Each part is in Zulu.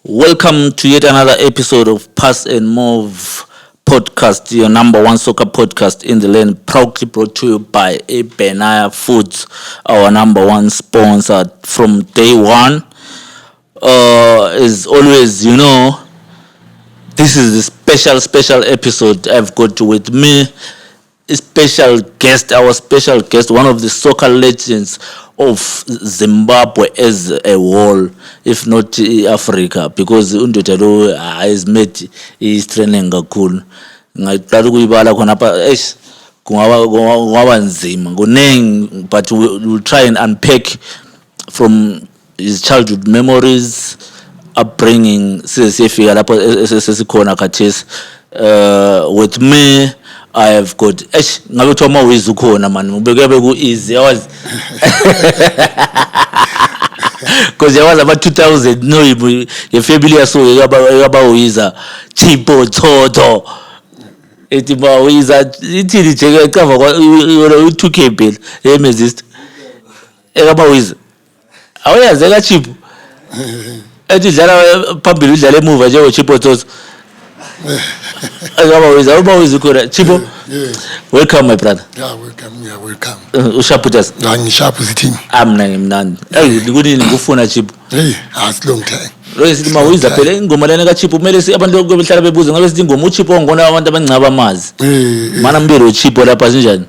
Welcome to yet another episode of Pass and Move podcast, your number one soccer podcast in the land, proudly brought to you by Benaya Foods, our number one sponsor from day one. As always, this is a special episode I've got with me. Our special guest, one of the soccer legends of Zimbabwe as a whole, if not Africa, because undoda lo has made his training kakhulu. Ngaqala ukuyibala khona apha kungaba nzima ngoningi, but we'll try and unpack from his childhood memories, upbringing, siyefika lapho sesikhona khathesi. With me I have got ngabe kuthiwa mawizi ukhona man ubekebe ku easy yawazi because yawazi about 2000 no ye family yaso yabawiza Chipo Toto ethi bawiza ithini nje ecover kwa u2K bill emezist ekabawiza awuyazi eka Chipo ethi dlala phambili udlala emuva nje Chipo Toto Always good. Chipo, welcome my brother. Yeah, welcome. Ushaputas. Ngishapu zithini? Amnandi. Hey, ngikuni ngufuna Chipo. Hey, it's long time. Loyithi mawiza phela ingoma lena ka Chipo kumele abantu behlala bebuza ngabe sithi ingoma uChipo ngona abantu abancaba amazi. Mana mbiro Chipo lapha sinjani?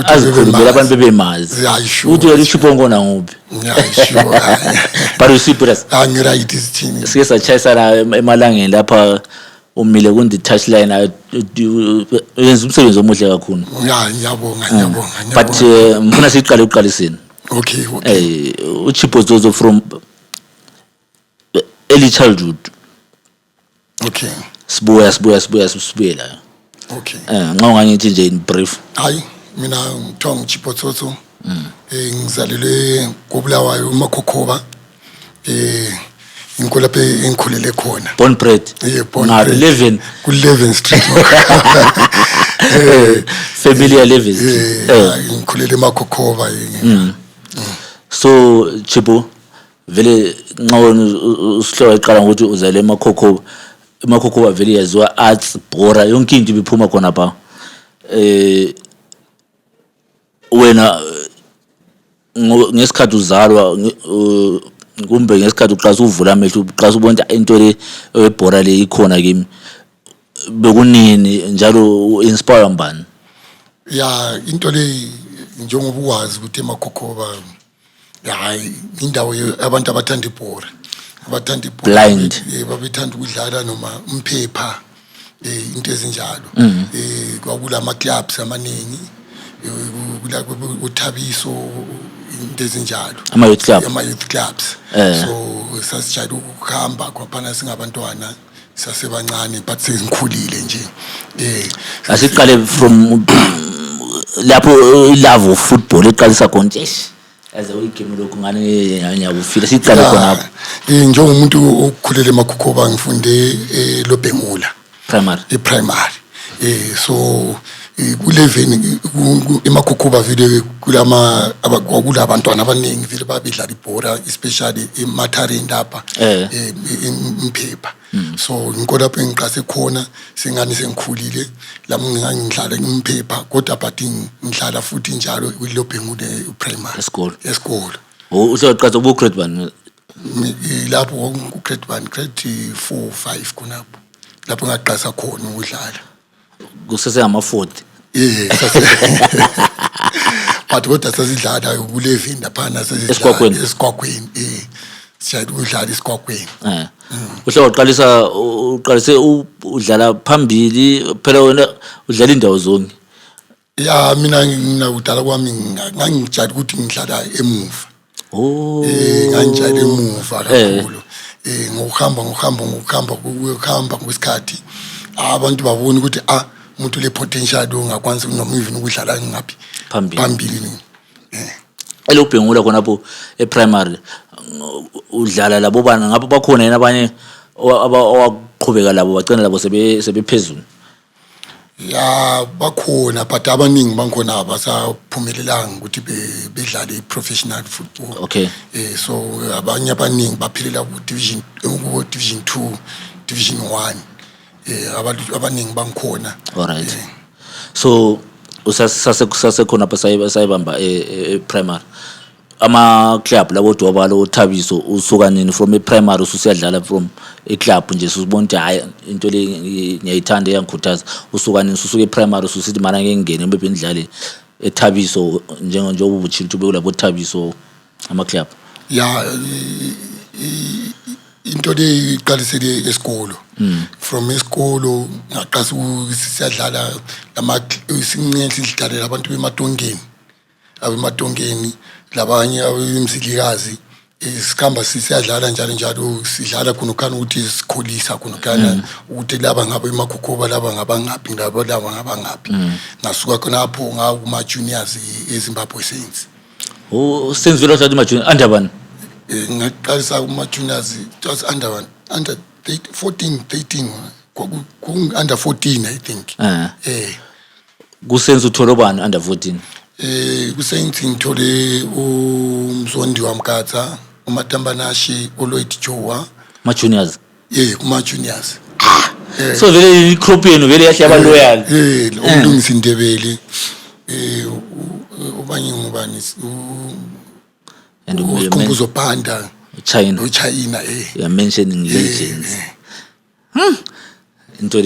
Azikhulumela abantu bebemazi. Uthi wena uChipo ngona nguphi? Yeah, sure. But uSiputas. Angirayithi izithini. Sike sachayisa la emalangeni lapha umile kundi touchline yenza umsebenzi omuhle kakhulu. Yeah, ngiyabonga. But ngifuna siqale uqaliseni. Okay. uChipo Zozo from early childhood. Okay. Sibuya la. Okay. Ngawanga ngithi nje in brief. Hayi, mina ngithiwa uChipo Zozo. Ngizalelwe koBulawayo uMakhokhoba. Inkhulele khona. Born bred. Yeah, born bred. 11. Ku 11 Street. Family 11. Inkhulele eMakhokhoba. So Chipo vele ngawona usihlola iqala ukuthi uzale eMakhokhoba. eMakhokhoba vele yaziwa arts bora yonke into ibiphuma khona pha. Wena ngesikhathi uzalwa kumbe ngesikhathi uqasa uvula amehlo uqasa ubona into le ebhora le ikhona kimi bekunini njalo inspire mbani? Ya into le njengoba ukwazi ukuthi eMakhokhoba hayi indawo abantu abathanda ibhora blind babethanda ukudlala noma umphepha into ezinjalo kwakula ama clubs amaningi kula uThabiso into ezinjalo ama youth clubs so sasijayela ukuhamba kwaphana singabantwana sasebancane but sengikhulile nje asiqale from lapho love of football eqalisa contest as a game lokho ngane nyabufila siqale khona lapho njengomuntu okukhulele eMakhokhoba ngifunde eLobhengula primary so ku11 eMakhokhoba vile kula abantwana abaningi vile babedlala ibhora especially eMathareni lapha imphepha so ngikho engiqase khona singani sengikhulile lami ngidlala imphepha kodwa but ngidlala futhi njalo kuLobhengula primary esikole uhlaqaza ubu grade 1 lapho ku grade 1 grade 4 5 khonapho lapho ngaqasa khona ukudlala kusese ama40 but kodwa sasidlala ku11 laphana sasidlala esikwakweni sijayele ukudlala esikwakweni uqalise udlala phambili phela wena udlala indawo zonke ya mina udala kwami ngangijayela ukuthi ngidlala emuva ngangijayela emuva kakhulu ngokuhamba kwesikhathi abantu babona ukuthi umuntu le potential ongakwanisa noma even ukudlala ngaphi phambili eLobhengula khonapho eprimary udlala labo bana ngapho bakhona yena abanye awaqhubeka labo bagcina labo sebephezulu ya bakhona but abaningi bankhona abasaphumelelanga ukuthi bedlale professional football. Okay. So abanye abaningi baphilela ku division 2, division 1. Abantu abaningi bankhona. All right. So usasekhona pha sayibamba primary. Ama club labo dwabalo Thabiso usuka nini from primary usuyadlala from a club nje usubona ukuthi hayi into le ngiyayithanda yangikhuthaza usuka nini usuke primary ususithi mana ngeke ngene mbe bendlale eThabiso njengoba ubuchili ube kulabo Thabiso ama club. Ya into le iqalisele esikolo. From esikolo ngaqasa siyadlala lama sincinci sidlalela abantu bematongeni. Abematongeni labanye abemzilikazi isikhamba sisiyadlala njalo sidlala khona ukuthi sikholisa khona ukuthi laba ngabe emakhokhoba laba ngabangaphi laba ngabangaphi. Ngasuka khonapho ngakuma juniors eZimbabwe Saints. Saints vele wadlala ama junior under bani? Ngaqalisa kuma juniors just under 14 13 under 14 I think. Ku Saints uthola bani under 14? Kusaints ngithole uMzondi wamkatha uMatambanashi uLloyd Jowa Ma juniors. Kuma juniors. So vele icrop yenu vele yahlaba loyal. Umlungisi Ndebele ubanye ngubani and uKhumbuzo Panda China. You are mentioning legends. Into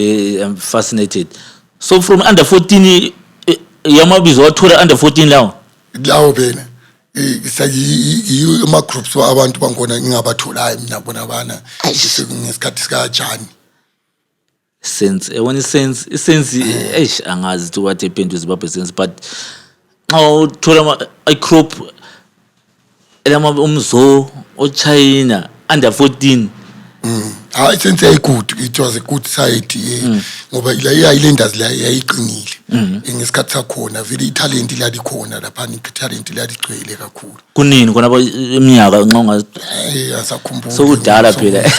I'm fascinated. So from under 14 yamabizo wathola under 14 lawo bena ama groups abantu bangona ngingabatholayo mina bona bana ngesikhathi sika Jani. Sense when sense angazi to what happened to Zimbabwe Saints but now uthola a group elama umzo oChina under 14. I sense it was a good side ngoba la islanders la yayiqinile ngesikhathi sakhona vele italent lalikhona lapha italent laligcwele kakhulu kunini khona iminyaka nxa ungazi asakhumbula sokudala phela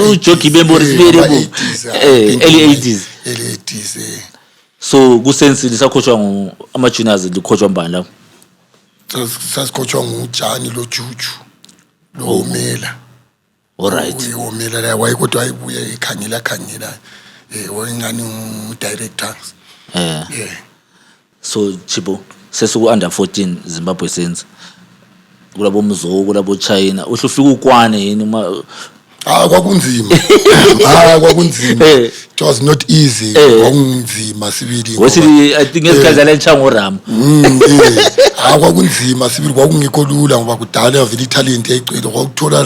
uJogi Bembori sibele early 80s so kusensile sakhotshwa ama juniors likhotshwa mbani lapho sasikhothwa nguJani lo Juju lo Mela. Alright. Uyomela la wayikodwa ayibuya ekhangela wayengani directors. So Chibo sesuku under 14 Zimbabwe Saints kulabo mzo kulabo China uhlufika ukwane yini kwakunzima kwakunzima it was not easy kwakunzima sibili wesili I think esikazala eChango Ram kwakunzima sibili kwakungekho lula ngoba kudala vele italent yayigcwele kwakuthola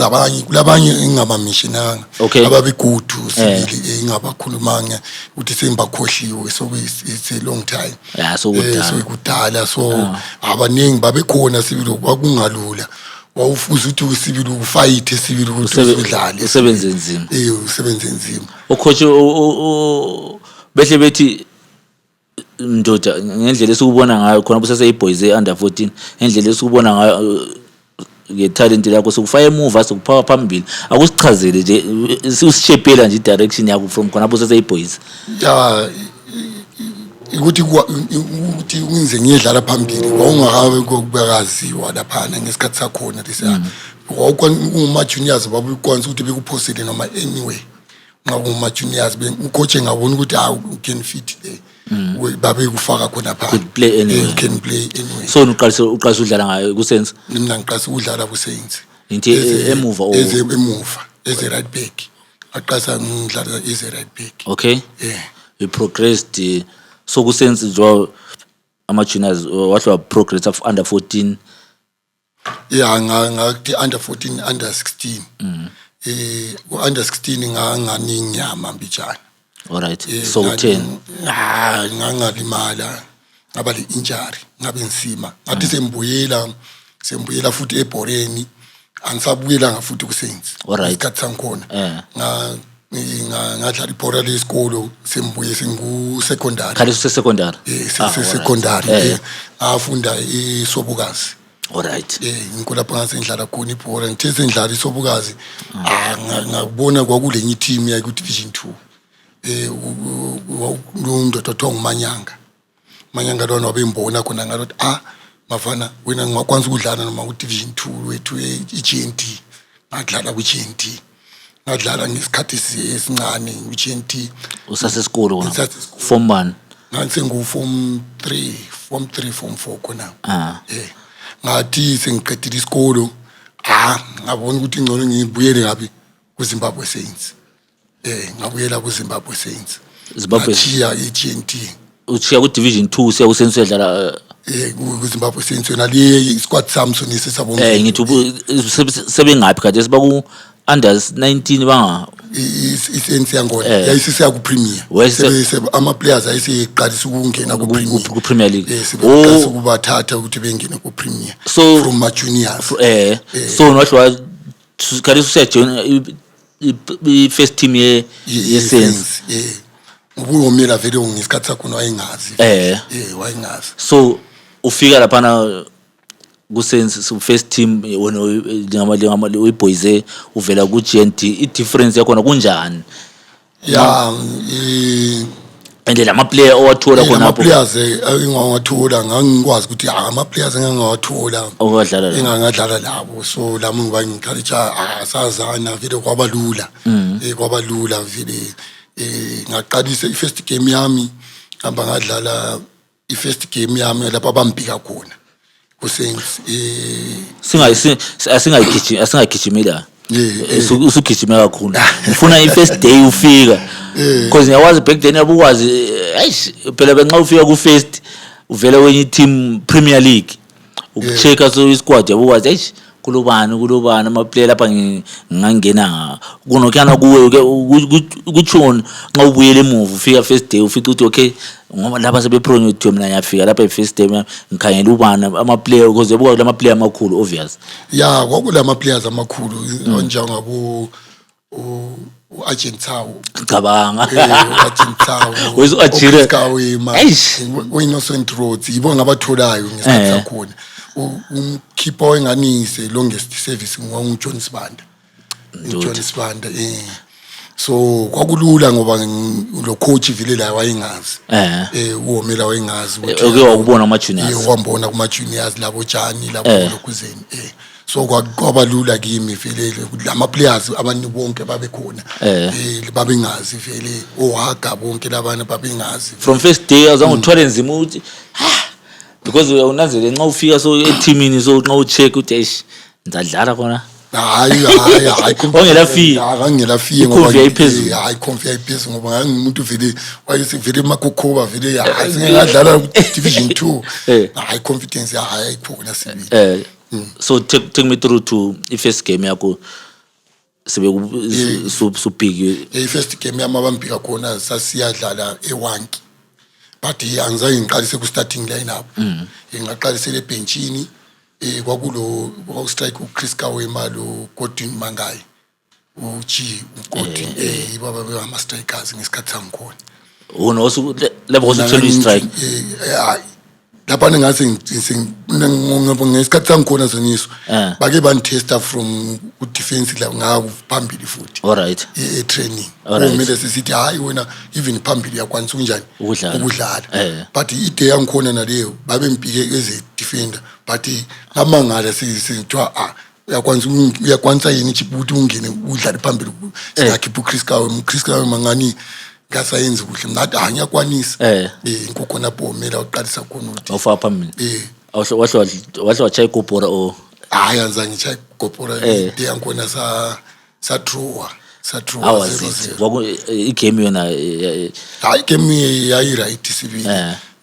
labanye engaba missionanga ababigudu sibili engabakhulumanga ukuthi sembakhohliwe so it's a long time so kudala so abaningi babekhona sibili kwakungalula wawufuza ukuthi usibili ufight sibili ukuthi udlale usebenze nzima usebenze nzima ucoach behle bethi ndoda ngendlela esukubona ngayo khona busase iboys under 14 ngendlela esukubona ngayo ngetalent lakho sokufaye move asokuphawa phambili akusichazele nje usishepela nje direction yakho from khona busase iboys ukuthi ungenze ngiyedlala phambili wawungakabe kokubekaziwa lapha ngesikhathi sakhona lesa uma juniors babukwanza ukuthi bekuphosele noma anyway nxa uma juniors ucoach ngabona ukuthi you can fit there babe kufaka khona pha could play anyway can play anyway so uqalisa udlala ngayo ku Saints mina ngiqalisa udlala ku Saints into emuva as a right back aqasa ngidlala as a right back okay you progressed so ku Saints nje ama juniors wahlwa progress of under 14 ngathi under 14 under 16 under 16 ngangani inyama mbijana. Alright, so 10 ngangalimala ngaba le injury ngabe nsima ngathi sembuyela futhi eBoreni angisabuyela ngafuthi ku Saints isikhathi sangikhona ngadlala ibhola lesikolo sembuye singu secondary khale secondary secondary afunda eSobukazi. Alright. Ngikulapha ngasendlala khona ibhola ngithe sendlala iSobukazi ngabona kwakulenye team ya ku division 2 undoda othiwa nguManyanga. Manyanga lona wabembona khona ngalothi mafana wena ngingakwanisa ukudlala noma ku-Division 2 wethu i-GNT. Ngadlala ku-GNT. Ngadlala ngesikhathi esincane ku-GNT. Usasesikolo khona? Form 1? Form 3, Form 4 khona. Ngathi sengiqedile isikolo ngabona ukuthi ingcono ngibuyele ngapi kuZimbabwe Saints. Ngabuyela kuZimbabwe Saints. Ngachiya i-GNT. Uchiya ku-Division 2 siya kuSaints uyadlala kuZimbabwe Saints yona le squad Samson isesabona. Ngithi sebengaphi kade sibaku under 19 banga iSaints yangona yayisisiya ku-Premier. Ama-players ayeseqalisa ukungena ku-Premier League. Sebeqalisa ukubathatha ukuthi bengene ku-Premier from ma-juniors. So nohlwa kade usejoina i-first team ye-Saints. Ubuyomela vele ngesikhathi sakho wayengazi. Wayengazi. So ufika lapha ku-Saints first team wena uyiboyze uvela ku-GNT, i-difference yakhona kunjani? And lama-player owathola khona apho ama-players engawathola ngangikwazi ukuthi ama-players engangawathola engangadlala labo, so lami ngiba-encourage sazana vele kwabalula. Kwabalula vele ngaqalisa i-first game yami hamba ngadlala i-first game yami lapha bambika khona ku-Saints. Asingagijimela usugijime kakhulu. Ngifuna i-first day ufika because ngiyawazi back then abukwazi phela benxa ufika ku-first uvela kwenye team Premier League ukuchecka so isquad yabukwazi kulobani ama-player lapha ngingangena kunokuyana kuwe kuchona nxa ubuyele emuva ufika first day ufica ukuthi okay ngoba lapha sebepromote mina ngiyafika lapha first day ngikhangela ubani ama-player because yabuka lama-player amakhulu obvious. Kwakulama-players amakhulu onjengabo u-Argentao cabanga u-Innocent Rhodes yibo ngabatholayo ngesikhathi sakhona. Umkhipha owenganise longest service ngu-John Sibanda. So kwakulula ngoba lo coach vile la wayengazi. Uwomela wayengazi ukuthi wakubona ama-juniors. Wambona kuma-juniors labo Jani labo lokuzeni. So kwabalula kimi vele lama-players abantu bonke babekhona. Babengazi vele ohaga bonke labana babengazi. From first day azange uthwale nzima ukuthi because unanzele nxa ufika so eteamini so nxa ucheck ukuthi ndadlala khona. Hayi ongela fee ngoba ikhomfi yayiphezulu ngoba ngangimuntu vele wayesivele emakhokoba vele singadlala Division 2. Confidence ayikhona sibili. So take me through to i-first game yakho sibe subhiki. I-first game yami abambika khona sasiyadlala eWanki but angizange ngiqalise ku-starting lineup. Ngaqalisela ebenchini kwaku-strike uChris Kawema lo Godwin Mangayi uGodwin baba bengama-strikers ngesikhathi sangikhona. Lapho usuthola i-strike lapha ngase ngesikhathi sangikhona seniso bake bantesta from ku-defense la ngaphambili futhi training kumele sisithi hayi wena even phambili yakwanisa unjani ukudlala but ide yangikhona naleyo babempike eze-defender but ngamangala sithiwa uyakwanisa yini ukuthi ungene udlale phambili singakhipha uChris Kawema ngani ngasayenza kuhle ngathi ngiyakwanisa inkukhona bomela uqalisa khona ukuthi awufaka phambili wahle wachaya igobhora o azange ngichaya igobhora yangikhona sa draw igame yona igame yayi-right sibili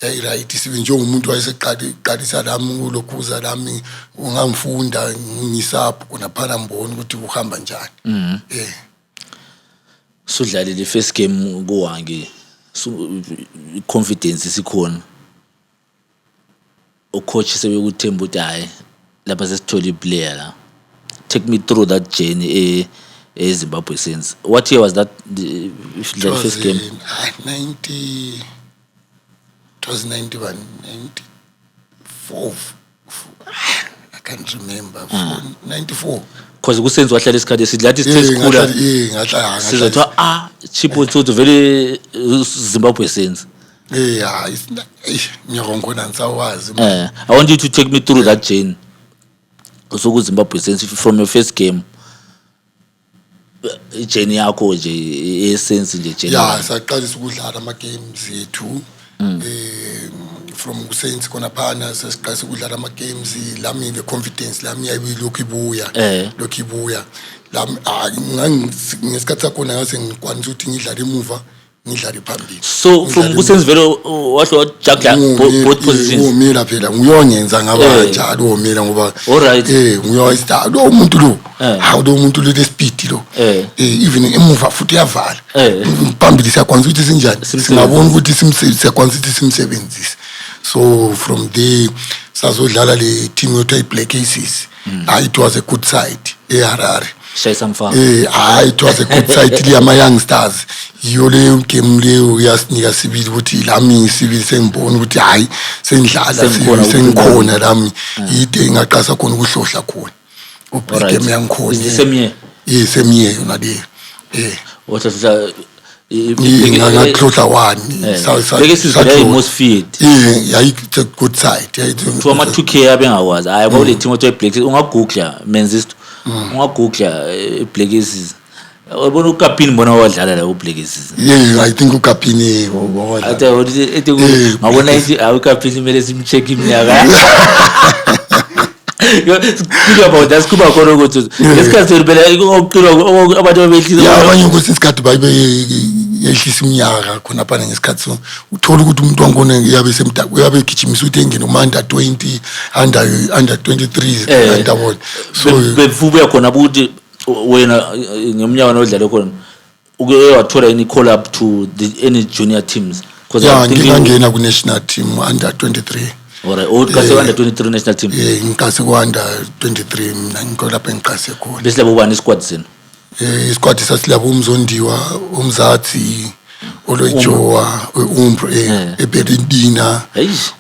yayi-right sibili njengomuntu wayeseqalisa lami ulokhuza lami ungangifunda ngisapho khona phana mbona ukuthi kuhamba njani. Sudlalile first game kuwangi confidence isikhona ucoach sebekuthemba ukuthi hayi lapha sesithola iplayer la. Take me through that journey eZimbabwe Saints. What year was that the first game? 91, 94. I can't remember. 94. because kusenziwa hlala isikhathi esilathi sisikhula sizothiwa Chippo Mfuthu vele Zimbabwe sense. Ngiyongona ngisawazi. I want you to take me through that journey. So Zimbabwe sense from your first game. Journey yakho nje essence nje journey. Saqalisa ukudlala ama games ethu. From kusense khona phana sesiqalisa ukudlala ama games lami le confidence lami yayilokhu ibuya lami ngesikhathi sakhona ngase ngikwanisa ukuthi ngidlale emuva ngidlale phambili. So from kusense vele wahle juggler both positions. Umila phela ngiyongenza ngaba njalo umila ngoba nguyoyista lo umuntu lo how lo umuntu lo lespeed lo even emuva futhi yavala phambili siyakwanisa ukuthi sinjani singabona ukuthi siyakwanisa ukuthi simsebenzise. So from there sazodlala le team yothu Black Aces. It was a good side eHarare. It was a good side liyama youngsters. Iyo le game leyo yasinika sibili ukuthi lami sibili sengibona ukuthi hayi sendlala sengikhona lami yide ngaqasa khona ukuhlohla khona. Ubheke yangikhona. Same year yona le. What is ngakhohla one. Legacy is very most feed. It's a good side. To ama 2K abengawazi. Hayi kwale team yothu Black Aces ungagoogla menzisto. Ungagoogla Black Aces. Ubona uKapini mbona wadlala la uBlack Aces. I think uKapini wadlala. Ngabona ithi uKapini mele simcheck iminyaka. Kuba about that kuba khona ukuthi lesikhathi phela ngokuqilwa abantu abehlisa abanye ukuthi isikhathi bayibe yehlisa iminyaka khona phana ngesikhathi so uthola ukuthi umuntu wangona yabe semdaka uyabe egijimisa ukuthi engene umanda 20 under 23 andabona so bevubuya khona ukuthi wena ngeminyaka nodlala khona uke wathola any call up to any junior teams because I think ngingena ku national team under 23. Alright, ukase under 23 national team. Ngikase ku under 23 mina ngikholapha engiqase khona. Bese labo bani squad zenu? Squad sasilabo uMzondiwa, uMzathi, uLojowa, uMpre, eBerindina,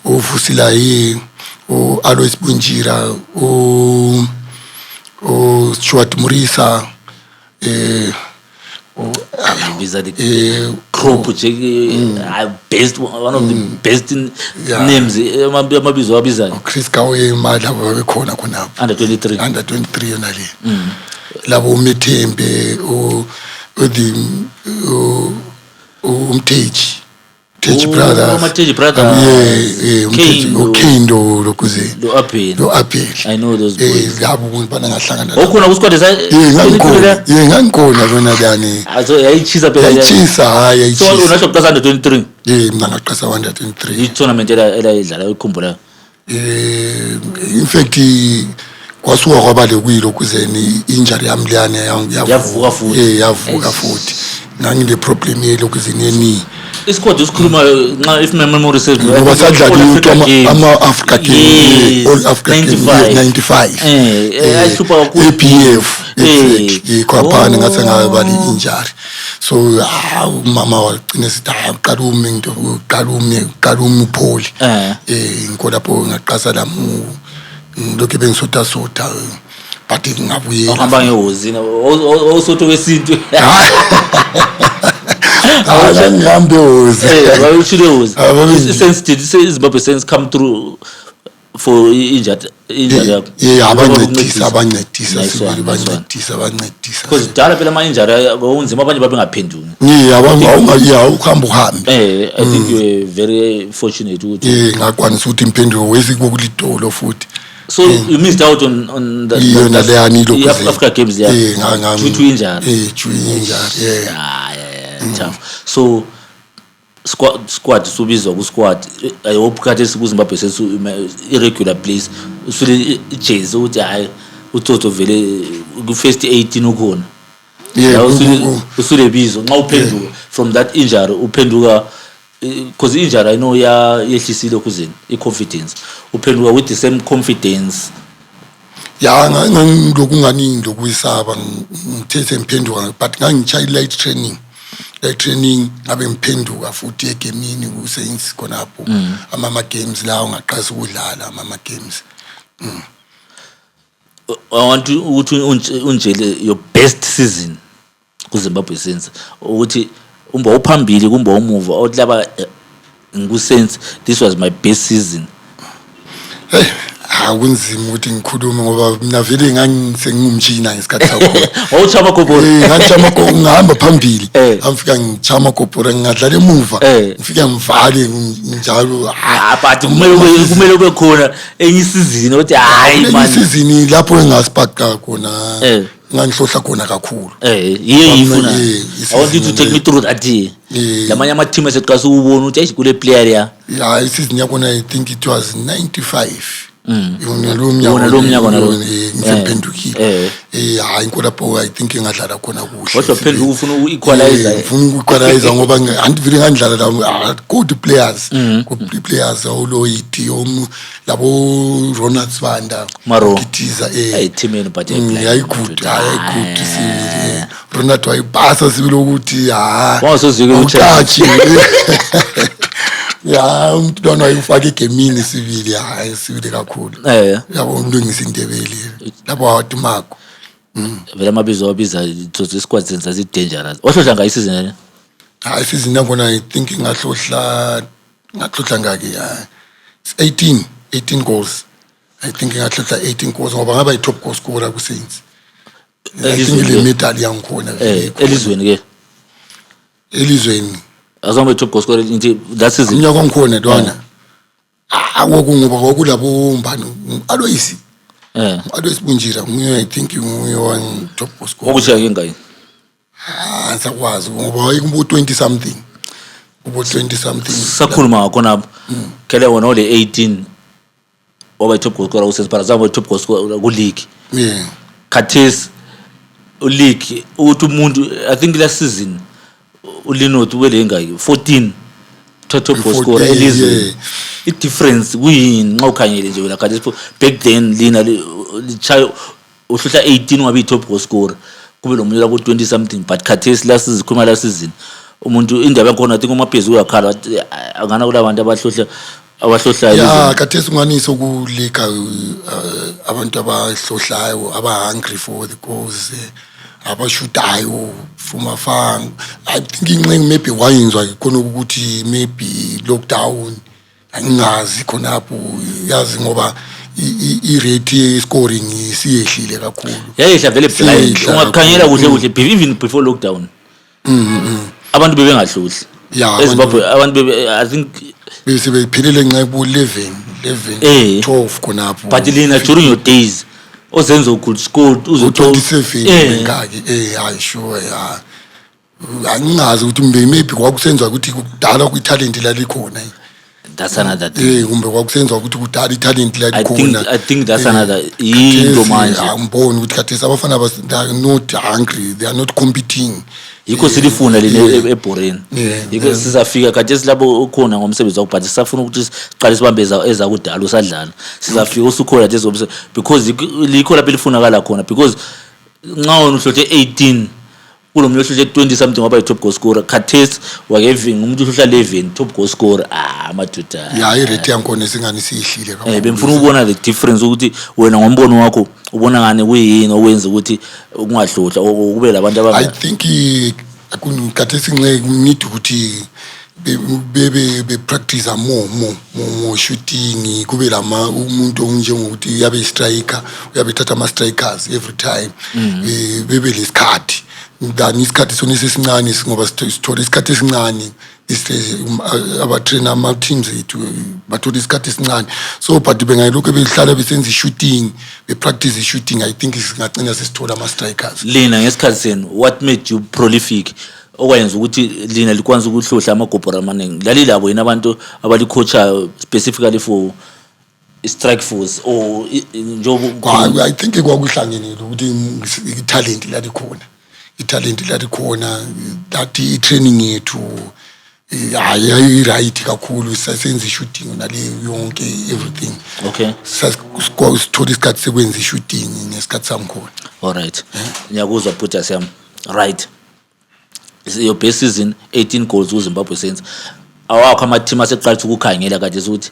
uVusilaye, uAlois Bunjira, Stuart Murisa, group best one of the best names amabizo abizayo Chris Kawe madla babekhona khona under 23 yona le labo uMthembe umteji brother Kendo lokuze lo Apel I know those boys labo bana ngahlangana okhona ku squad ngangikhona bona yani azo yayichisa phela yayichisa so unasho kuqasa under 23 mina ngaqasa under 23 i tournament elayidlala ikhumbula in fact kwasuka kwabale kuyilokuzeni injury yami liyane yavuka futhi ngangile problem yelokuzeni yeni isquad usikhuluma nxa if my memory serves ngoba sadlala ama Africa game all Africa 95 ayihlupa kakhulu APF ikwaphana ngathi ngabali injury so mama wagcina sithi qala uMpholi ngikolapho ngaqasa lamu lokho bengisotha but ngabuye uhamba ngehozi osotho wesintu ngihambe hozi abayushile hozi sensitive Zimbabwe sense come through for injured abancedisa sibili bancedisa because dala phela ama injury unzima abanye babengaphenduki ukuhamba uhambe I think you were very fortunate ukuthi ngakwanisa ukuthi imphenduko wezikulidolo futhi. So you missed out on the Africa Games due to injury. Tough. So squad subizwa ku squad I hope kade sikuZimbabwe sensu irregular place usule ijezi ukuthi hayi uThotho vele ku first 18 ukhona usule bizo nxa uphenduka from that injury uphenduka because injury I know yehlisile kuzini iconfidence uphenduka with the same confidence ngangilokungani lokuyisaba ngithethe ngiphenduka but ngangichaya training ngabe ngiphenduka futhi egamini kuSaints khonapho ama games lawo ngaqasa ukudlala ama games I want ukuthi unjele your best season ku Zimbabwe Saints ukuthi umba uphambili kumba umuva otlaba nguSaints this was my best season. Hey, akunzima ukuthi ngikhulume ngoba mina vele ngangisengumtshina ngesikhathi sakho. Awuchama Kobora. Ngachama ko ngihamba phambili. Angifika ngichama Kobora ngadlala emuva. Ngifika ngivale njalo. But kumele ube khona enye season othi hayi man. Season lapho engasipaka khona. Ngangihlohla khona kakhulu. Yiye yifuna. I want you to take me through that year. Lamanye ama team eseqasa ukubona ukuthi ayikule player ya. Yeah, isizini yakona I think it was 95. Yona lo mnyaka nalo ngiphendukile. Hayi inkolapho I think ngadlala khona kuhle. Kodwa phenduka ufuna u-equalizer. Ufuna u-equalizer ngoba andivile ngandlala la good players. Good players uLoyiti labo Ronald Swanda. Kitiza team yenu but hayi good sibili. Ronald wayipasa sibili ukuthi wasozike uchachi. Ya umntwana wayifaka igemini sibili hayi sibili kakhulu yabo umlungisi Ndebele lapho wathi Mako vele amabizo wabiza those squads senza zi dangerous ohlohla ngayi season le hayi season yakona I think ngahlohla ngaki 18 goals I think ngahlohla 18 goals ngoba ngaba i-top goal scorer ku Saints le medal yangikhona elizweni azombe top goal scorer into that season unyaka ngikhona dwana ngoba kwakulabo mbani Aloyisi Aloyisi Bunjira I think nguye top goal scorer ukuthi ake ngayi ansakwazi ngoba wayekumbo 20 something ubo 20 something sakhuluma khona kele wona ole 18 oba top goal scorer usenze para zabo top goal scorer ku league khathesi u league uthi umuntu I think last season uLinot wele ngayi 14 top goal scorer elizwe i difference kuyini nxa ukhanyele nje wena khathesi back then lina lichayo uhlohla 18 wabe top goal scorer kube lo munye labo 20 something but khathesi last season khuma last season umuntu indaba yakhona athi kumaphezulu uyakhala angana kulabantu abahlohlayo ya khathesi unganiso kulika abantu abahlohlayo hungry for the cause abashutayo from afar I think incenye maybe wayenzwa khona ukuthi maybe lockdown angazi khona lapho yazi ngoba i-rate ye-scoring siyehlile kakhulu yayehla vele blind ungakhanyela kuhle even before lockdown abantu bebengahlohli eZimbabwe abantu I think bese bephelele nqebu 11 12 khona lapho but lina during your days ozenzo could score uzo 27 ngaki hayi sure angazi ukuthi maybe kwakusenza ukuthi kudala ku-talent lalikhona that's another thing kumbe kwakusenza ukuthi kudala i-talent lalikhona I think that's another into manje angiboni ukuthi khathesi abafana they are not hungry they are not competing yikho silifuna leli eBoreni yikho sizafika khathesi labo ukhona ngomsebenzi wakho but sisafuna ukuthi siqale sibambe eza kudala usadlala sizafika usukhona nje because likho lapho elifunakala khona because nxa wena uhlohle 18 kulomunye ohlohle 20 something waba i-top goal scorer khathesi wakeving umuntu uhlohla 11 top goal scorer amadoda i-rate yankhona singani siyihlile kakhulu bemfuna ukubona the difference ukuthi wena ngombono wakho ubona ngane kuyini okwenza ukuthi ungahlohla kube labantu I think khathesi need ukuthi be practice more shooting kube lama umuntu onjengokuthi yabe striker uyabe thatha ama strikers every time bebe lesikhathi ngani isikhathi sona sesincane ngoba sithola isikhathi esincane abatrainer ama teams ethu bathola isikhathi esincane so but bengayilokho behlala besenza shooting be practice shooting I think singagcina sesithola ama strikers lina ngesikhathi senu what made you prolific okwenza ukuthi lina likwanza ukuhlohla amagobhora amaningi lalilabo yina abantu abalicoacha specifically for strike force or njobo I think kwakuhlangenile ukuthi i-talent lalikhona that i-training yethu hayi right kakhulu sasenza shooting nale yonke everything okay sithola isikhathi sekwenza shooting ngesikhathi samkhona all right ngiyakuzwa Bhuta Siyam right your best season 18 goals uZimbabwe Saints awakho ama team aseqala ukukhangela kade ukuthi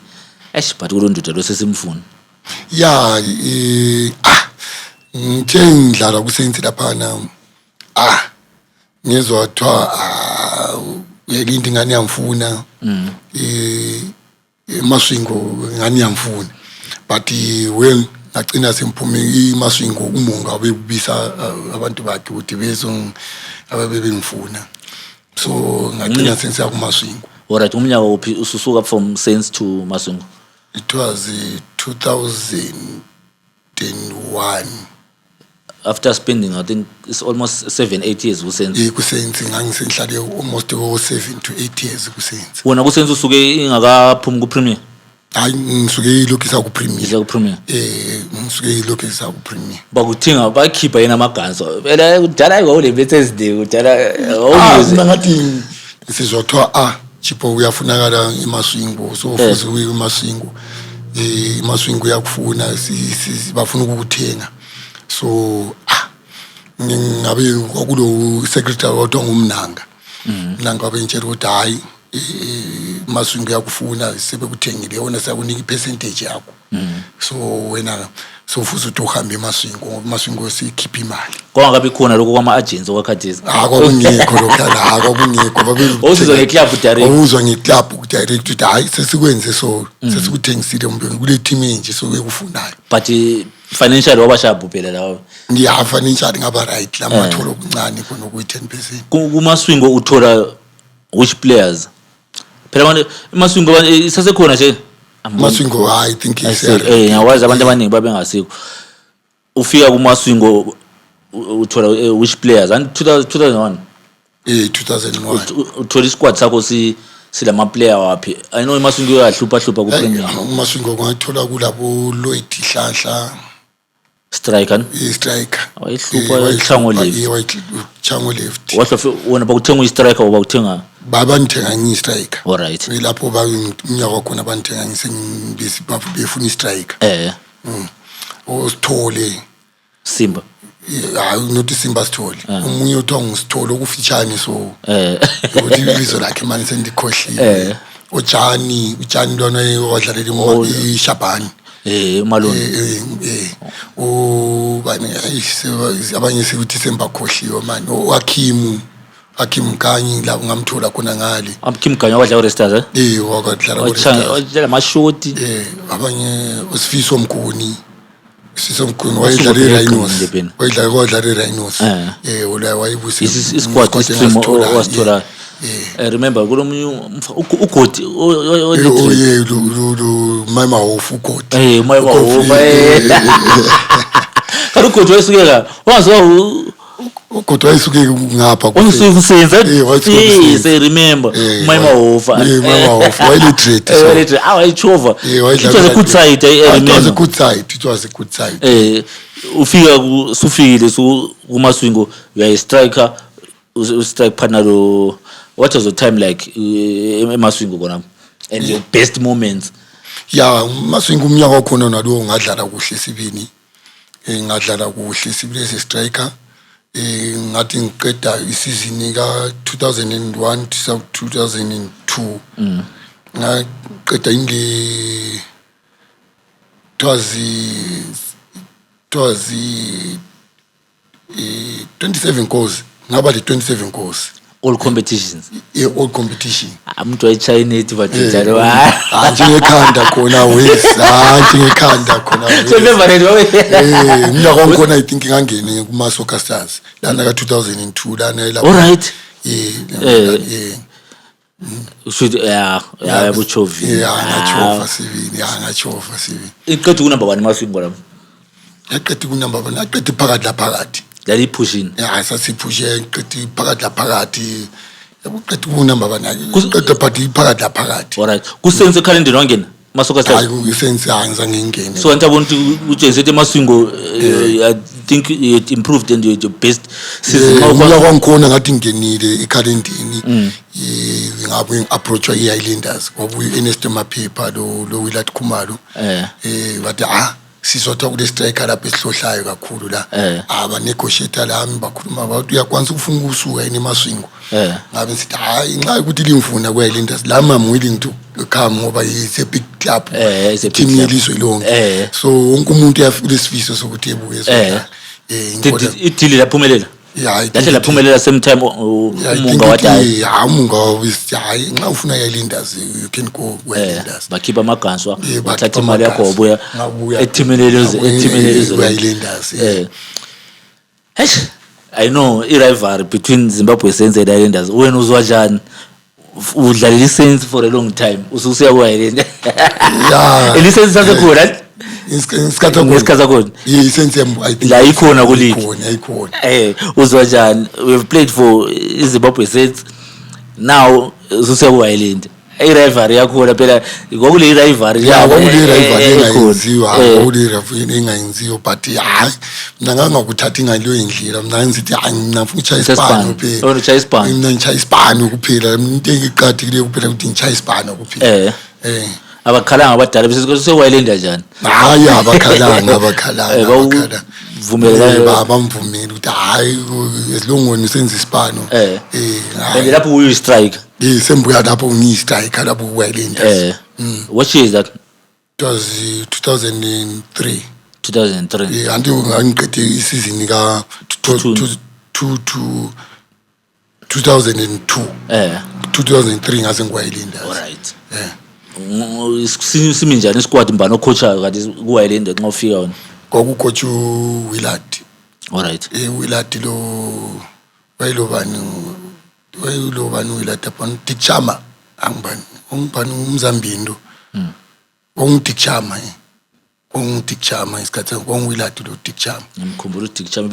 but kulondoda losesimfuna yeah ngithe ngidlala kuSaints laphana ngizwa kuthiwa uyalinda ingane yamfuna Maswingo ingane yamfuna but when ngagcina semphume iMaswingo umonga webisa abantu bakhe ukuthi abebengifuna so ngagcina sensiya kuMaswingo. Alright, umnyaka uphi ususuka from Saints to Maswingo? It was 2001. After spending, I think it's almost 7-8 years with Saints. KuSaints ngangisenhlale almost 7 to 8 years kuSaints. Wona kuSaints usuke ingakaphumi kuPremier? Hayi ngisuke ilokisa kuPremier. Idla kuPremier. Ngisuke ilokisa kuPremier. Bakuthinga bakhipha yena amaganzo. Phela kudala ayikho Betes Day kudala ngathi sizothiwa Chipo uyafunakala eMaswingo so futhi uyeMaswingo. Maswingo yakufuna bafuna ukuthenga. So ngabe kwakulo secretary wathi ngumnanga. Mnanga wabentshela ukuthi hayi Maswingo yakufuna sebekuthengile yona sakunika ipercentage yakho. So wena so futhi uthi uhambe eMaswingo ngoba eMaswingo sikhipha imali. Kwangabe khona lokho kwama agents okakhathesi? Kwakungekho lokhala kwakungekho babe uzwa ngeclub direct. Uzwa ngeclub direct ukuthi hayi sesikwenze so sesikuthengisile umboni kule team enje so bekufunayo. But financial wabashabu phela lawo. Financial ngaba right lamathola okuncane khona kuyi 10%. KuMaswingo uthola which players? Phela manje eMaswingo isasekhona nje. Maswingo I think is ngiyawazi abantu abaningi babengasikho. Ufika kuMaswingo uthola which players? And 2001. 2001. Uthola isquad sakho silama player wapi? I know eMaswingo uyahlupha kuPremier. eMaswingo ngathola kulabo Lloyd Hlanhla striker. Striker. Wayihlupha Chango left. Chango left. Wahlupha wona bakuthenga istriker oba uthenga babanthenga ngistriker. Alright. Lapho baminyaka khona banthenga befuna istriker. Osithole Simba. Not Simba Sithole. Umunye uthwa ngisithole okufitshane so ukuthi ibizo lakhe manje sendikhohlile. Ujani lona owadlalela iShabani. Malone. Bani abanye sekuthi sembakhohliwe manje Hakim Mkanyi la ngamthola khona ngale. Hakim Mkanyi wadla uRestars wakadlala uRestars. Wadlala amashoti. Abanye uSifiso Mkhuni. Siso Mkhuni wayedlala iRhinos. Wayedlala iRhinos. Ola wayibusi. Isquad wasithola. Remember kulomunye uGodi Mama Hofu uGodi. Mama Hofu. KaluGodi wayisuke la. Wazwa kodwa isuke ngapha usenza yes I remember Mama Hofa wayiliterate awayichova it was a good side I remember it was a good side ufika sufikile kuMaswingo you are a striker strike partner what was the time like eMaswingo kona and your best moments? Maswingo umnyaka khona nalo ngadlala kuhle sibini ngadlala kuhle sibili striker ngathi ngiqeda isizini ka 2001 to 2002 ngaqeda twazi 27 goals ngaba le 27 goals all competitions all competition umuntu wayeChinese but njalo njengekhanda khona njengekhanda khona so favorite mina konkhona I think ngangene kuma Soccer Stars lana ka 2002 lana la. All right. Should buchovi ngachova sibini iqedwe ku number 1 Maswingo lapho yaqedwe ku number 1 aqedwe phakathi lali pushing sasiphushe iqedwe phakathi yabuqedwe ku number 1 qedwe phakathi. Alright kusenze calendar wangena Soccer Stars kusenze angizange ngingene so anti abantu ujense eMaswingo I think it improved and your best season kwakhona ngathi ngingenile ecalendini ngabe approach iHighlanders ngoba Ernest Maphepha lo Willard Khumalo bathi sizotha kule striker lapha esihlohlayo kakhulu la negotiator lami bakhuluma about uyakwanisa ukufuna ukusuka eMaswingo ngabe sithi nxa ukuthi limfuna kweHighlanders lami I'm willing to come ngoba is a big club team yelizwe lonke so wonke umuntu uyafika isifiso sokuthi ebuke idili laphumelela yahle laphumelela same time umunga wadai umunga hayi nxa ufuna yayilindazi you can go wayilindazi bakhipha amaganso bathatha imali yakho wabuya ethimelelezo wayilindazi I know i-rivalry between Zimbabwe Saints and Highlanders wena uzwa njani udlalela i-Saints for a long time ususiya ku-Highlanders i-Saints sasekhona isikhathi khona i-Saints la ikhona kuligi ayikhona uzwa njani we've played for Zimbabwe Saints now ususiya ku-Highlanders i-rivalry yakhona phela ngokule rivalry engayenziwa but hayi mina ngangakuthatha ingaleyo indlela mina ngizithi hayi mina ngifuna ukutshaya isibhano phela mina ngitshaya isibhano kuphela into engiqathile kuphela ukuthi ngitshaya isibhano kuphela abakhalanga abadala bese sewayilenda njani hayi abakhalanga vumelana bamvumela ukuthi hayi esilongweni senza isibhano and lapho uyi striker sembuya lapho ngiyi-striker lapho kuwayilenda what year is that? It was 2003 2003 ngiqede isizini ka 2002 2003 ngase ngiwayilinda alright simi njani isquad mbani ocoachayo kade kuwayilinda nxa ufika wona kwakucoach uWillard alright Willard lo wayilobani Willard upon Tikchama angibani umzambindo Tikchama isikhathi Willard lo Tikchama ngimkhumbula uTikchama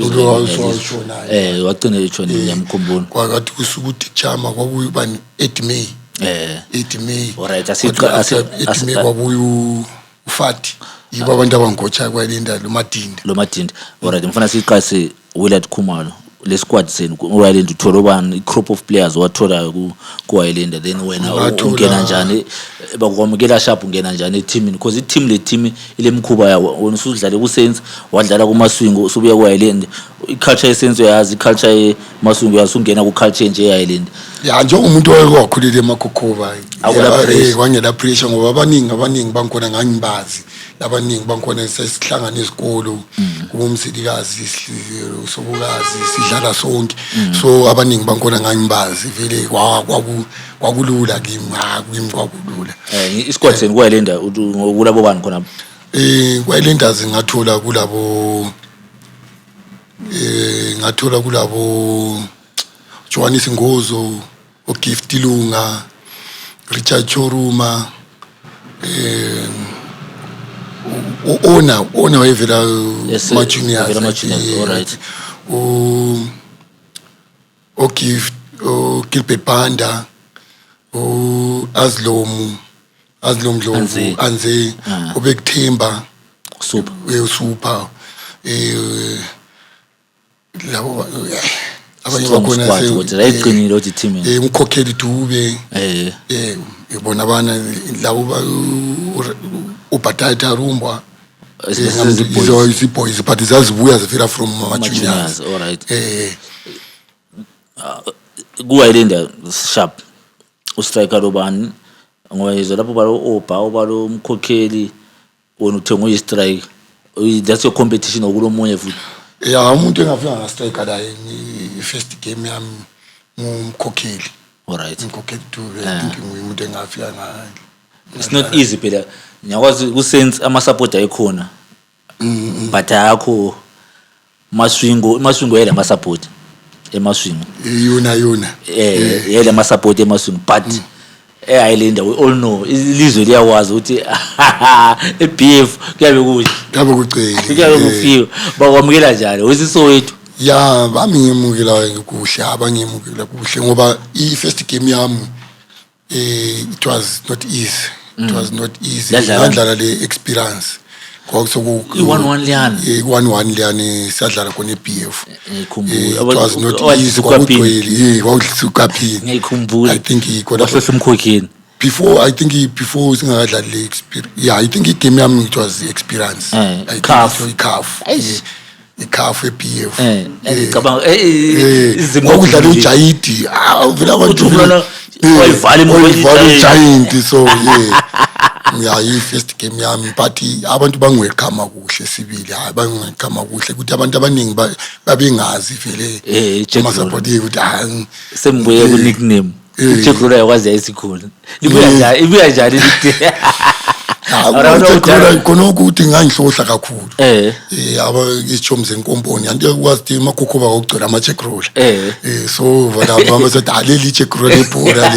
wagcina etshona ngiyamkhumbula kwakathi kusuku Tikchama kwakuyibani 8 May 8 May alright 8 May kwabuya uFati yibo abantu abangocha kwalinda lo Madindi alright mfana siqase Willard Khumalo le squad senu uWiland uthola ubani i-crop of players wathola ku-Highland then wena ungena njani bakwamukela sharp ungena njani eteamini because le team ile mkhuba yawo wona usudlala ku-Saints wadlala kuMaswingo usubuya ku-Highland i-culture ye-Saints uyazi i-culture ye-Maswingo yasungena ku-culture nje ye-Highland njengomuntu owakhulile eMakhokhoba kwangela pressure ngoba abaningi bangikhona ngangibazi abaningi bangikhona sesihlangana esikolo kubomsilikazi sobukazi sidlala sonke so abaningi bangikhona ngangibazi vele kwakulula kimi kwakulula isquad senu kuwayilenda kulabo bani khona kuwayilenda ngathola kulabo Johannes Ngozo uGift Lunga Richard Choruma ona wayevela ma-juniors alright uGift Gilbert Banda Aslom Dlovu Anze ubekuthemba super labo abanye bakhona ayiqinile ukuthi team umkhokheli Dube ibona abana labo uBatata Rumbwa boys but zazibuya zivela from ama-juniors alright kuwayilenda sharp ustriker lobani ngoba izolo lapho balo umkhokheli wona uthenga uyi-strike that's your competition okulomunye futhi umuntu engafika nga-striker la i-first game yami ngumkhokheli alright umkhokheli Dube I think ngumuntu engafika ngayo it's not easy phela ngiyakwazi ku-Saints ama-supporter ayikhona but akho Maswingo yele ama-support eMaswingo yona yele ama-support eMaswingo but eHighland we all know ilizwe liyawazi ukuthi eBF kuyabe kufika bakwamukela njalo wesisowethu bamemukela kuhle abangemukela kuhle ngoba i-first game yami it was not easy ngandlala le experience kwakusoku 1-1 liyani sadlala khona eBF ngikhumbula it was not easy kwakugcwele kwawuhlukaphini ngikhumbula I think wasesemkhokheni before singakadlali le experience I think igame yami it was the experience iCAF eBF ngicabanga izimokudlala uJayidi vela abantu wayivala Giant so ngiyayi first game yami but abantu bangwelcome kuhle sibili hayi bangwelcome kuhle ukuthi abantu abaningi babengazi vele Jack support ukuthi sembuye ku nickname Jack Roll yakwazi isikhulu ibuya njani nickname khona ukuthi ngangihlohla kakhulu aba isichomi zenkomponi anti ukwazi ukuthi makhokho bakugcela ama Jack Roll so mama sathi aleli Jack Roll ebhora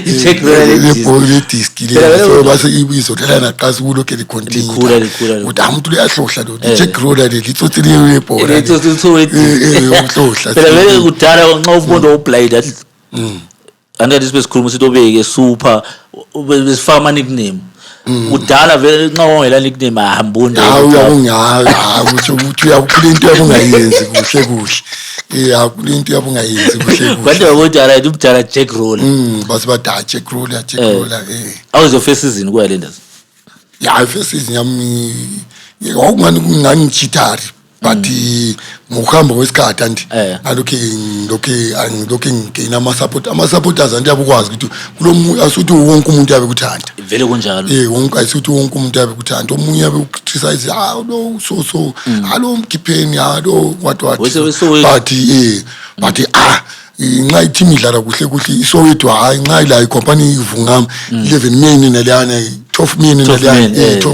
le Jack Roll le disc le so base ibizo thelana qasi kulo ke continue likhula uthi umuntu uyahlohla lo Jack Roll le litsotsile ebhora uhlohla phela vele kudala nxa ufunda ublind athi angathi sikhuluma sithi obeke super besifama nickname udala vele nxa ongela nickname ahambunda ukuthi uyakulento yabungayenzi kuhle kulento yabungayenzi kuhle kwanti kodwa ubudala Jack Roll base bada Jack Roll how was your first season ku Highlanders first season yami ngani chitari but ngokuhamba kwesikhathi anti alokhe ngina ama-supporters anti yabukwazi ukuthi kulo asuthi wonke umuntu yabe kuthanda vele kunjalo wonke asuthi wonke umuntu yabe kuthanda omunye yabe ukcriticize lo so alo mkhipheni lo what but nxa i-team idlala kuhle iSoweto hayi nxa ila i-company ivungama 11 mini neliyana 12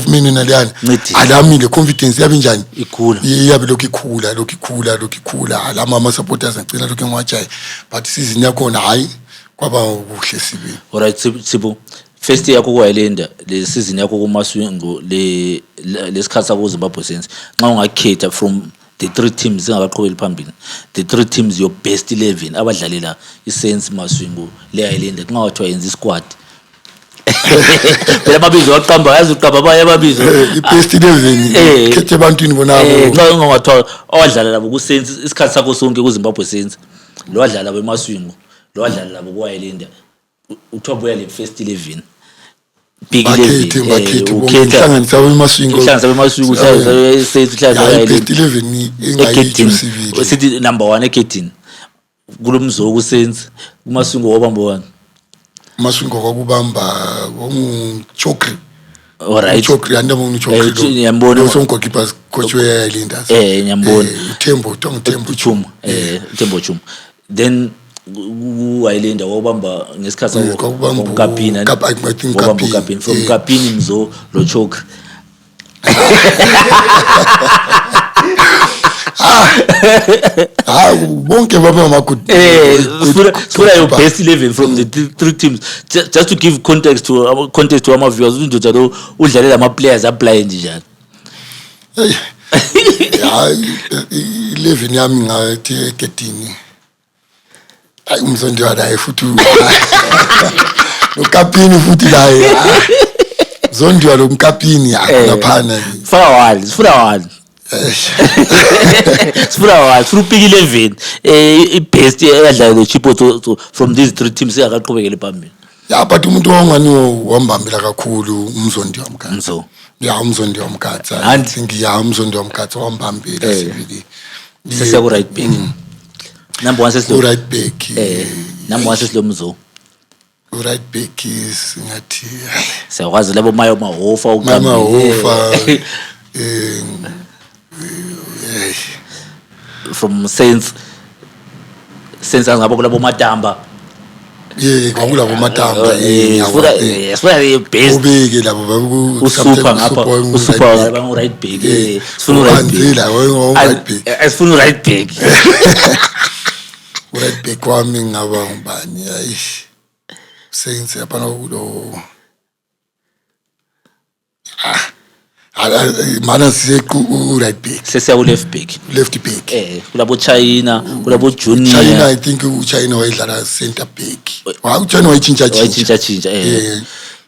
mini neliyana alami le confidence yabe njani ikhula yabe lokhu ikhula alama ama-supporters ngicina lokhu ngiwajayi but season yakhona hayi kwaba kuhle sibi alright Sibo first yakho ku Highlanders le season yakho kuMaswingo lesikhathi sakho Zimbabwe Saints nxa ungakhetha from the three teams engaqhubeli phambili the three teams your best 11 abadlalela iSaints Maswingo le Highlanders nxa wathiwa yenza isquad phela ababizo waqamba yazi uqamba baye ababizo i-best 11 khethe abantwini bonabo nxa ungathiwa awadlala labo ku Saints isikhathi sakho sonke ku Zimbabwe Saints lo wadlala labo eMaswingo lo wadlala labo ku Highlanders uthobo yale first 11 big 11 ukhetha eMaswingo best 11 engayitho sivile sithi number 1 ekhetini kulomzo ku Saints kuMaswingo wabamba wona Maswingo kwakubamba Chokri alright Chokri andabona Chokri ngiyambona lo sonke keepers coach we Highlanders ngiyambona Tembo Chuma Tembo Chuma then uHighlander wabamba ngesikhathi sakho uKapina Kapina from Kapini Mzo lo Chokri bonke baba amagood sifuna your best 11 from the three teams just to give context to our viewers undoda lo udlalela ama players apply njani 11 yami ngathi eketini ayi umzondi wala futhi lokapini futhi la zondi walo mkapini laphana sifuna one sifuna pick 11 i-best eyadlala lo Chipo from these three teams akaqhubekele phambili but umuntu ongani wambambela kakhulu umzondi wamkhatha umzondi wamkhatha I think umzondi wamkhatha wambambela sibili sesiya ku right back number 1 sesilo right back number 1 sesilo Mzo right back is ngathi siyakwazi labo Mahofa from Saints angaba kulabo Matamba kwakulabo Matamba sifuna the best ubeke labo usuper ngapha usuper ngaba right back sifuna right back right back wami ngaba ngubani Saints yapana kulo mana siku right back sesiya ku left back kulabo China kulabo Junior China I think uChina wayedlala center back uChina wayichinja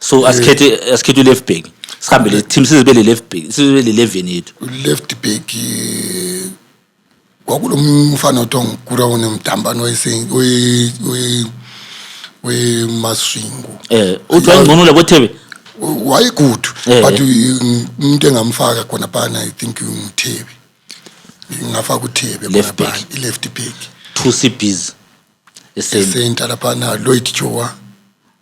so asikhethe left back sikhambele team sizibele left back sizibele 11 yethu left back kwakulo mfana othong kurawone mdambano we Maswingo uthi wangcono labo Thebe why good but umuntu engamfaka khona phana I think uMthebe ngafaka uThebe left back left back two CBs center lapha Lloyd Jowa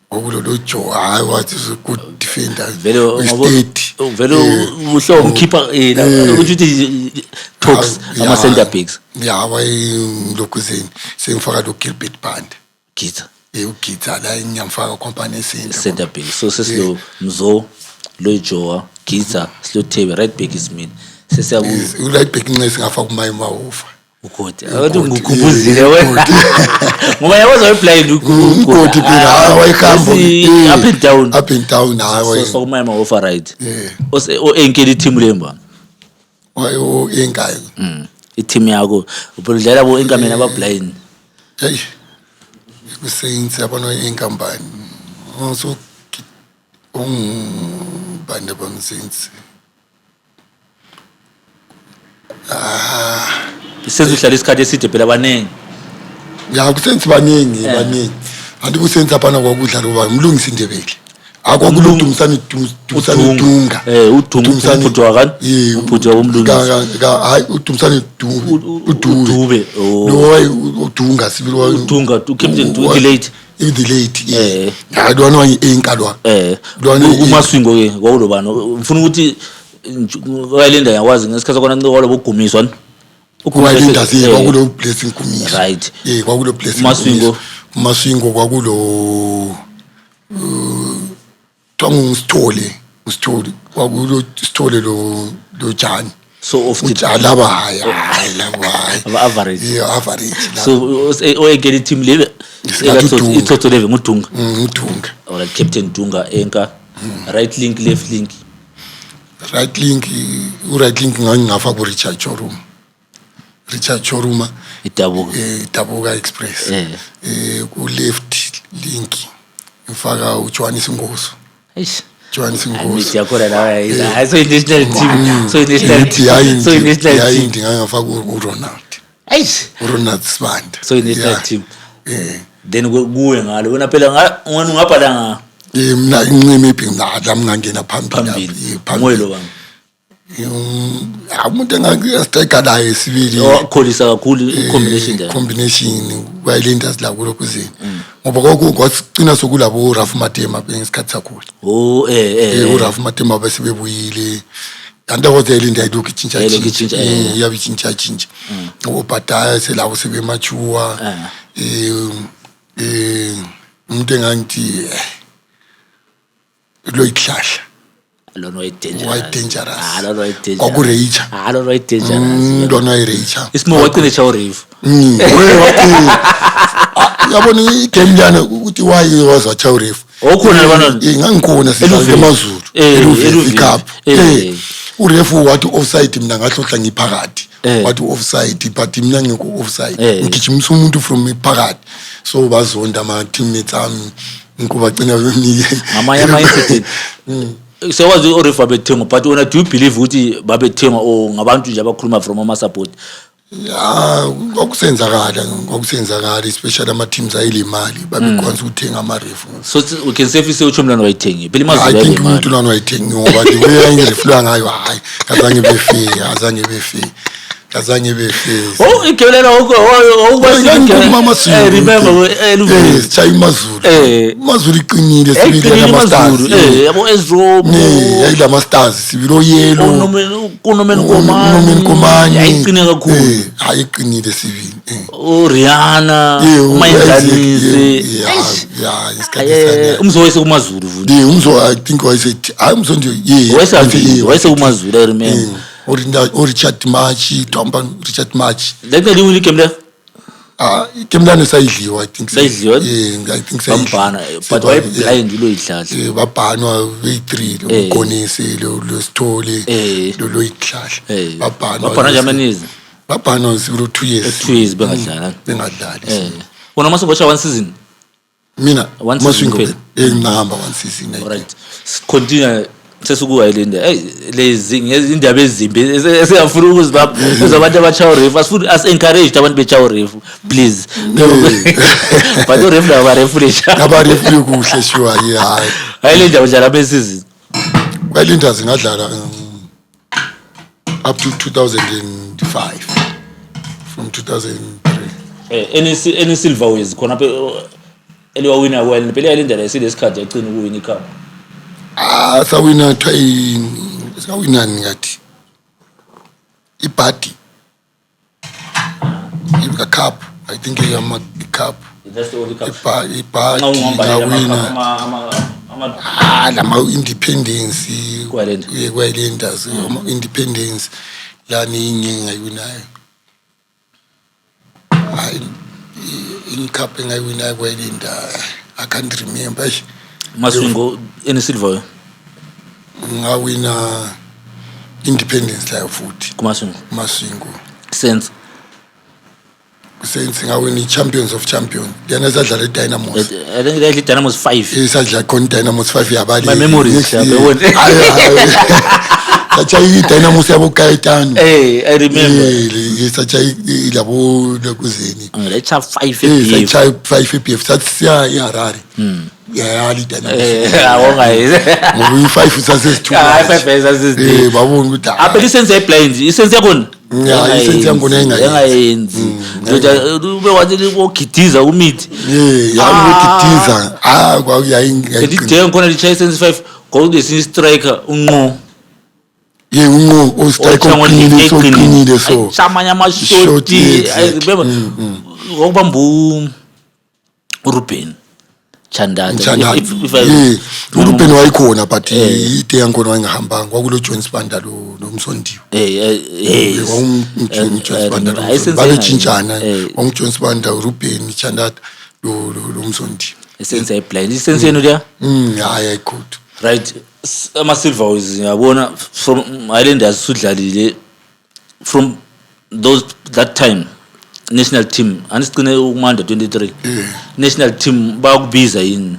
kwakulo Joe hayi wathi is a good defender vele uhlobo umkhipha ukuthi talks ama center backs wayilokuzeni sengifaka lo Gilbert Band Githa ugitha la ngiyamfaka company center back so sesilo Mzo lo Joa Githa silo Thebe right back is mina sesiyaku right back nxesi ngafaka uMayi Mahofa ukoti abathi ngikhumbuzile wena ngoba yawazi blind ukoti phela wayihamba up and down hayi so uMayi Mahofa right o enkeli team lemba wayo engayo i-team yakho ubudlala bo enkameni aba blind hey kusenze abona inkampani so bande bamsenzi isenze uhlala isikhathi eside phela abaningi ya kusenze baningi anti kusenze apana kwakudla loba umlungisi Ndebele akwakuludumsana udunga udunga uphutwa kani uphutwa umlungisi hayi udumsana udube lo udunga sibilo udunga uCaptain Delate ya lona enkalo lona uMaswingo ke kwakulobani ngifuna ukuthi wayelinda yakwazi ngesikhathi kona ncoko bogumiswa ukwalinda kwakulo blessing kumisa right kwakulo blessing Maswingo kwakulo Tongu Sithole kwakulo Sithole lo Jani so of the laba hayi average average so oyekele team lebe ithotho leve ngudunga alright Captain Dunga enka right link left link right link ngafa ku Richard Choruma idabuka express ku left link ngifaka uJohani Singoso yakho la hayi so national team so national team ngafaka uRonald Sibanda so national team then kuwe ngalo wena phela ungabhala mina incime ibhinga ngangena phambili moyelo wami umuntu engastrike la esibili okholisa kakhulu combination wayilinda sila kulokuzini ngoba kwasicina sokulabo Raf Matema ngesikhathi sakho uRaf Matema bese bebuyile kanti kwazelinda iduki tshintsha yabi tshintsha ubhataya selabo sebemachuwa umuntu engangithi lo ihlahla lona dangerous lona dangerous kwakureacher lona dangerous lona ireacher isimo waqine cha uReef yabona igame yana ukuthi why waza cha uReef okhona labana ngangikhona sidlala eMazulu eLuvi Cup uReef wathi offside mina ngahlohla ngiphakathi wathi offside but mina ngikho offside ngigijimisa umuntu from phakathi so bazonda ama teammates ami ngikuba gcina bemnike ngamanye ama incident sewazi uReef abethenga but wena do you believe ukuthi babethenga ngabantu nje abakhuluma from ama support kwakusenzakala especially ama teams ayilimali babekwanza ukuthenga ama Reef so we can safely say uthi umlando wayithengi phela imazulu I think umuntu lana wayithengi ngoba the way ngireflwa ngayo hayi kazange befe igelela remember eLuvi chayi Mazulu iqinile sibili ama stars yabo Ezrobo yayilama stars sibilo yellow kunomen Komani yayiqine kakhulu hayiqinile sibili Rihanna uMayenganise isikhathi umzo wese kuMazulu vuti umzo I think wayesethi umzo nje wese kuMazulu I remember Richard March Tomba Richard March lekho liwili game le game lana sayidliwa I think sayidliwa I think sayidliwa but why blind lo ihlahla babhanwa be3 ugonise lo Sithole lo ihlahla babhanwa jamanizi babhanwa sibilo 2 years bengadlali wona masobotsha one season mina Maswingo ngihamba one season alright continue sesikuwayilinda lezi indaba ezimbi esiyafuna ukuzibapha ezabantu abacha uReef asifuna as encourage abantu becha uReef please but uReef la refresh kuhle sure hayi ayilinda njalo besizini wayilinda zingadlala up to 2005 from 2003 any silver ways khona eliwawina kwena phela yalindela esilesikhathi yagcina ukuwina icup. Sawina sawinani ngathi ibhadi iba cup I think iyama cup. That's the only cup. Ibhadi ngawina lama independence kwelenda independence lani inye ngayiwinayo. In cup engayina kwelenda I can't remember. Maswingo any silver ngawina independence la futhi Maswingo sense ngawina champions of champions yana sadlala eDynamos. I think they Dynamos 5 isadla khona Dynamos 5 yabali my memories yabona sacha iDynamos yabo Kayitano. I remember sacha ilabo lokuzeni lecha 5 sacha 5 PF satsiya iHarare yali Dynamos awongayize ngoba 5 sasesithuka 5 sasesithuka babona ukuthi apha lisense eblind isense yakona isense yangona engayenzi ube wathi ukugitiza umithi yakugitiza kwakuyayinga khona license 5 ngokulesinye striker unqo unqo ostrike oqinile so chamanya amashoti I remember ngokubamba uRuben Chandata uRuben wayikhona but ide yankona wayengahambanga kwakulo John Spanda lo nomsondiwe John Spanda babetshintshana John Spanda uRuben Chandata lo nomsondiwe isense eblind isense yenu leya hayi good right ama Silverways yabona from Islanders sudlalile from that time national team anisicine ukumanda 23 national team bakubiza yini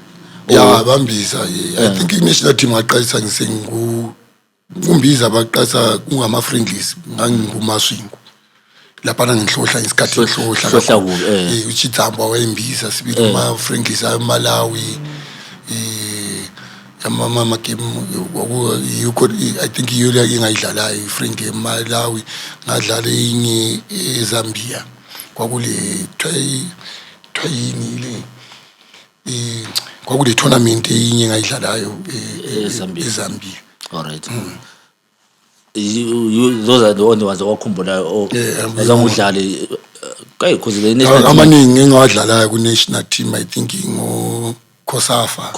bambiza I think national team aqalisa ngumbiza baqasa kungama friendlies ngangumaswingo lapha ngihlohla isikhathi ehlohla uChitsamba wayembiza sibili ama friendlies eMalawi ama game I think yule ingayidlala ifriendly eMalawi ngadlala inye eZambia kwakule trayini le kwakule tournament eyinye ngayidlalayo eZambia. All right. Those are the only ones wakhumbulayo azangudlale because the national amaningi engawadlalayo ku national team I think ngo Kosafa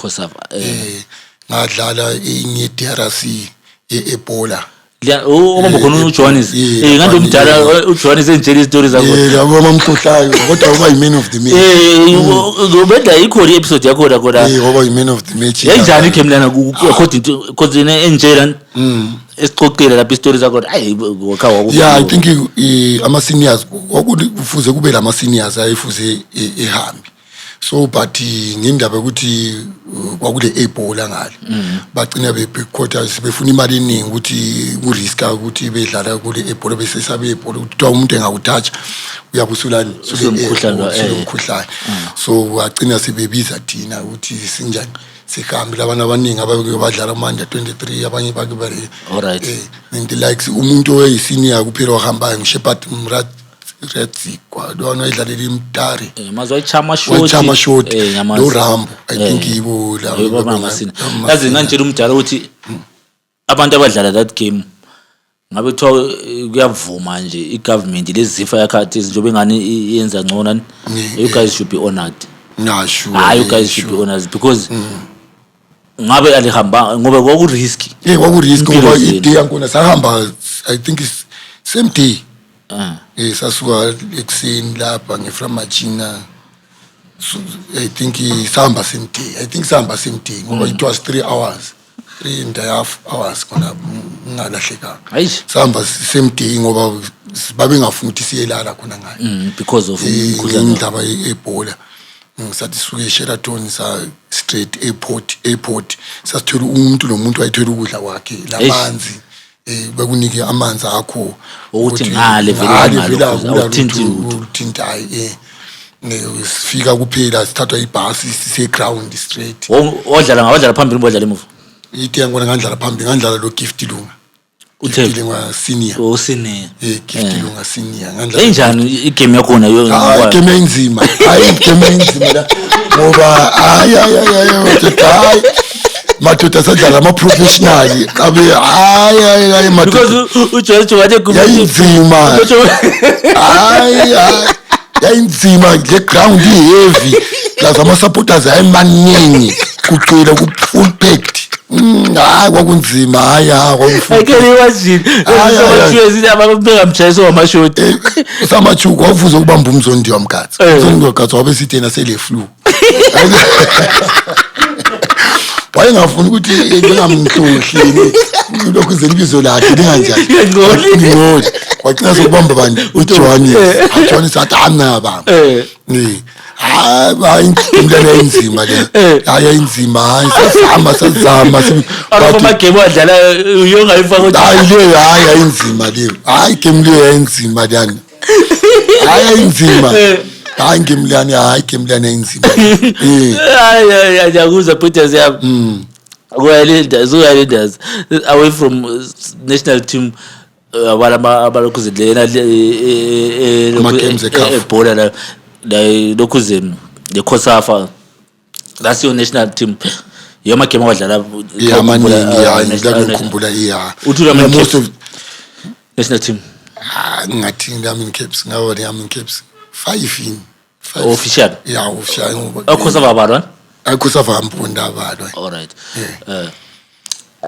ngadlala inye DRC eBola ubamba khona uJohannes ngando mdala uJohannes enjeli stories zakho yabo mamhlohlayo kodwa uba yiman of the match ngobeda ikhona episode yakho la kodwa uba yiman of the match yanjani kemlana according to because enjela esixoxela lapha stories zakho hayi wakha I think ama seniors kufuze kube lama seniors ayifuze ehambi so but ngendaba ukuthi kwakule eBola ngale bagcina bequarter sibefuna imali eningi ukuthi kuriska ukuthi bedlala kule eBola bese sabe eBola ukuthi umuntu engakuthatha uyabusulani umkhuhlane so wagcina sibebiza thina ukuthi sinjani sihambe labana abaningi abake badlala amanda 23 abanye bake bare alright and likes umuntu oyisenior kuphela wahambayo ngishepard Mrat Retsikwa lona idlalela imtari mazwa chama shoti lo Rambo I think yibo la yazi ngantshela umdala ukuthi abantu abadlala that game ngabe kuthiwa kuyavuma nje igovernment lezifa yakhathi njengoba engani yenza ngcono you guys should be honored you guys should be honored because ngabe alihamba ngoba kwakurisk ngoba idea yankona sahamba I think is same day sasuka ekuseni lapha ngeframachina so I think sahamba same day ngoba it was 3 hours 3.5 hours khona ngalahleka sahamba same day ngoba babengafuna ukuthi siyelala khona ngayo because of indaba eBola ngisathi suke eSheraton sa straight airport sasithola umuntu nomuntu wayithola ukudla kwakhe lamanzi bekunike amanzi akho ukuthi ngale vele uthintayi sifika kuphela sithathwa ibhasi sise ground straight odlala phambili bodlala emuva ite ngona ngandlala phambili ngandlala lo gift lunga Gifted nga senior. Oh senior. Gifted nga senior. Ngandla. Enjani igame yakho na yo? Igame enzima. Igame enzima la. Ngoba hayi madoda sadlala ama-professional kabe hayi because uJojo wathi yayinzima hayi yayinzima le ground heavy plus ama-supporters ayemaningi kucwila ku-full packed hayi kwakunzima hayi ayikele imagine abathwezi ababengamjayisa wamashoti samachuku wavuza ukubamba umzondi wamkatsi umzondi wamkatsi wabe sithi yena sele flu wayengafuni ukuthi ngingamhlohlini lokhu zelibizo lakhe linganjani ngingoli wacina sokubamba bani uJohn sathi anaba hayi ingqondo enzima le hayi inzima hayi sazama ama game wadlala uyongayifaka ukuthi hayi inzima le hayi game le yenzima yani hayi inzima hayi ngimlani enzima hayi ayakuza Peters yami leaders away from national team abalokuzidlena ebhola la lokuzeni the COSAFA that's your national team yoma game wadlala ngikhumbula uthula most of national team ngathi ngami caps ngawo ngami caps 5 official official COSAFA abantu COSAFA mpunda abantu all right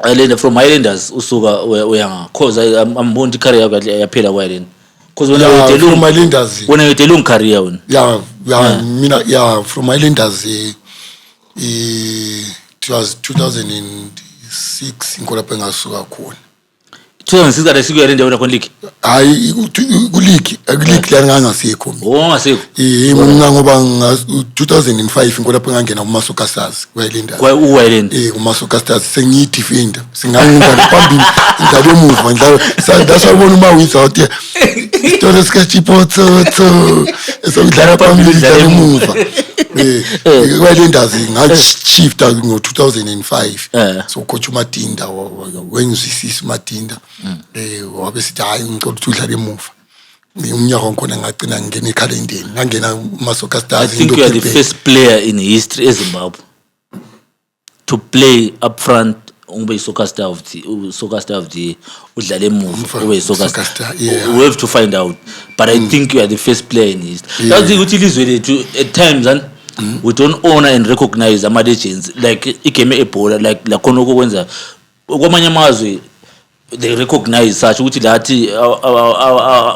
Islander from Highlanders usuka uyanga cause ambondi career yakhe yaphela kwa Highlanders cause when you tell career wena mina from Highlanders it was 2006 inkolapha ngasuka khona 2006 kade sikuya le ndawo league hayi ku-league lana ngangasekho ngasekho mina ngoba 2005 inkolapha ngangena kuMasoka Stars ku-Highland kuMasoka Stars sengiyi-defender singangidlala phambili ngidlala emuva ngidlala dasabona uma without isitolo sikaChipotso esokudlala phambili ngidlala emuva Highlanders ngashifta ngo-2005 so coach uMatinda wengizwisisa uMatinda wabe sithi hayi ngicela ukuthi udlale emuva umnyaka onkhona ngagcina ngingena ekhalendeni ngangena kuMasoka Stars. I think you are the first player in history eZimbabwe to play up front ube soccer star of the udlala emuva ube soccer star. We have to find out but I think you are the first player in history. That's ukuthi ilizwe lethu at times and we don't honor and recognize ama legends like igame ebhola like la khona ukwenza kwamanye amazwe they recognize such ukuthi lathi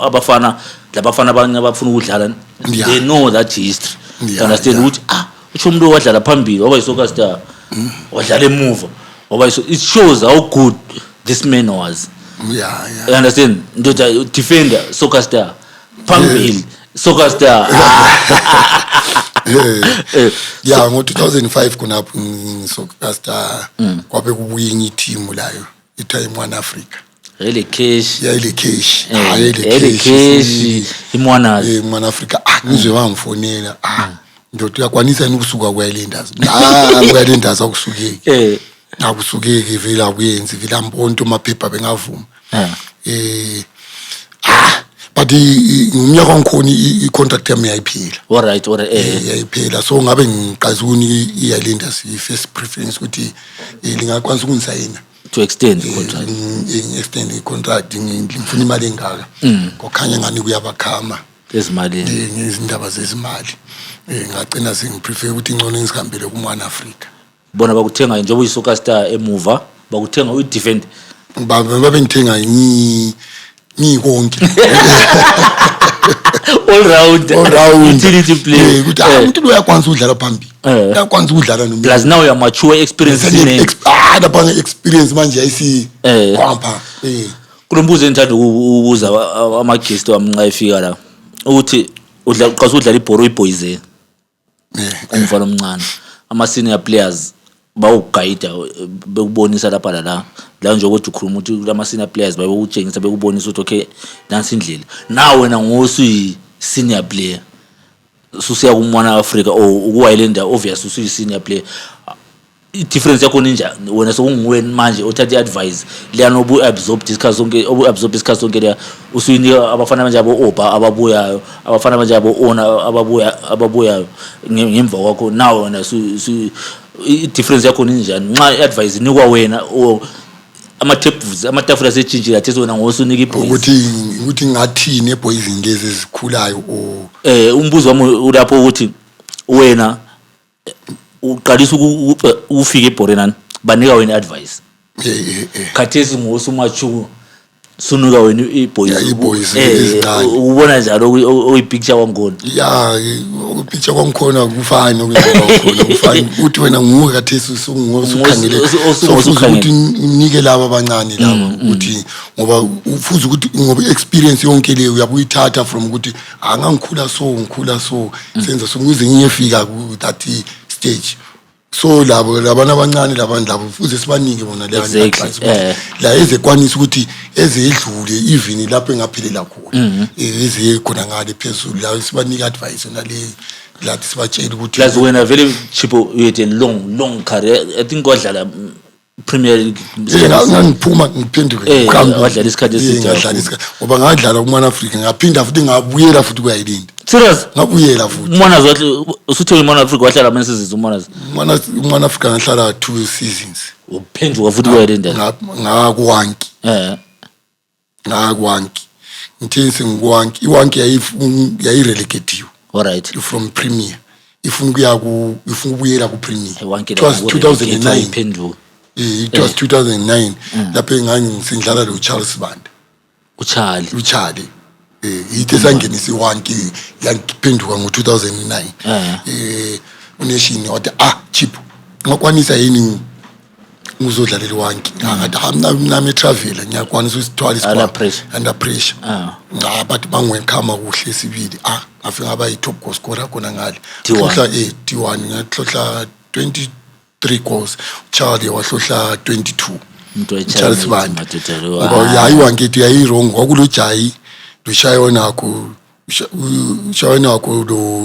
abafana abanye abafuna ukudlala they know that history. You understand ukuthi uthi umuntu wadlala phambili waba isoccer star wadlala emuva waba it shows how good this man was. You understand ndoda defender soccer star phambili soccer star ngo-2005 kunapho soccer star kwabe kubuye i-team layo ithiwa Mwana Africa ile cash Mwana Africa ngizwe wangifonela ndoda uyakwanisa ukusuka kwa-Highlanders kwa-Highlanders akusukeki akusukeki vele akuyenzi vele ambonto amaphepha bengavuma but ngumnyaka ongikhona i-contract yami yayiphela. All right yayiphela so ngabe ngiqazuni i-Highlanders i-first preference ukuthi lingakwanisa ukungisayina to extend the contract extend i-contract ngifuna imali engaka kokhanya ngani kuyabakhama ezimali ngezindaba zezimali ngagcina sengiprefer ukuthi ingcono ngizihambele kuMwana Africa. Bona bakuthenga njengoba uyi-soccer star emuva bakuthenga uyi-defend babe ngithenga ngikonke all round utility player ukuthi umuntu lo uyakwanisa udlala phambili uyakwanisa udlala nomuntu plus now you are mature experience lapha experience manje ayisi kwapha kulombuzo engithanda ukubuza ama-guest wami efika la ukuthi uqasa udlala ibhoro iBoyze umfana omncane ama-senior players bawugayida bekubonisa lapha la nje ukuthi ukhuluma ukuthi ama-senior players bayokutshengisa bekubonisa ukuthi okay nansi indlela nawe wena ngosuyi-senior player susiya kuMwana Africa or ku-Highlander obvious usuyi-senior player i-difference yakho ninjani wena sokunguweni manje othatha i-advice leyana obu-absorb isikhathi sonke leya usuyinika abafana manje abo-oba ababuyayo abafana manje abo-ona ababuyayo ngemva kwakho nawe wena i-difference yakho ninjani nxa i-advice inikwa wena or amatafula asetshintshile athethi wena ngosunika i-boys ukuthi ngathini eboyizini lezi ezikhulayo or umbuzo wami ulapho ukuthi wena uqalisa ukufika eBhorenani banika wena advice khathesi ngosumachu sunuka wena i-boys ezincane ubona njalo oyipicture wangona upicture kwamkhona kufani okwenziwa khona kufani uthi wena nguwe khathesi usukhangele ukuthi unike laba abancane laba ukuthi ngoba ufuza ukuthi ngoba experience yonke leyo uyabuyithatha from ukuthi angangikhula so senza sokuze ngiyefika ku that stage so labana abancane labantu labo futhi sibanike bona la ezekwanisa ukuthi ezedlule even lapho engaphelela khona eze khona ngale phezulu la sibanike advice nale lathi sibatshela ukuthi plus wena very cheap you had a long career I think wadlala Premier League ngiphuma ngiphenduke wadlala isikhathi eside ngoba ngadlala kuMan Africa ngaphinda futhi ngabuyela futhi kuyayilinda serious ngabuyela futhi uManas usuthola iMan Africa wahlala ama seasons uMan Africa ngahlala 2 seasons uphenduka futhi kuyayilinda ngakwanki ngithense ngikwanki iwanki yayirelegatiwe alright from Premier ifuna ukubuyela ku Premier it was 2009 iphenduka it was 2009 lapho ngisindlala lo Charles Banda uCharlie ithe sangenisa iwanki yangiphenduka ngo2009 unation wathi chip ngakwanisa yini ngizodlalela iwanki ngathi nami traveler ngiyakwanisa usithwala isikhathi under pressure ngabathi bangwekhama kuhle sibili ngafika ngaba yi-top goal scorer khona ngale hlohla D1 ngahlohla 23 goals Charlie wahlohla 22 Charles Banda ngoba yayiwankethi yayi-wrong kwakulojayi lushayona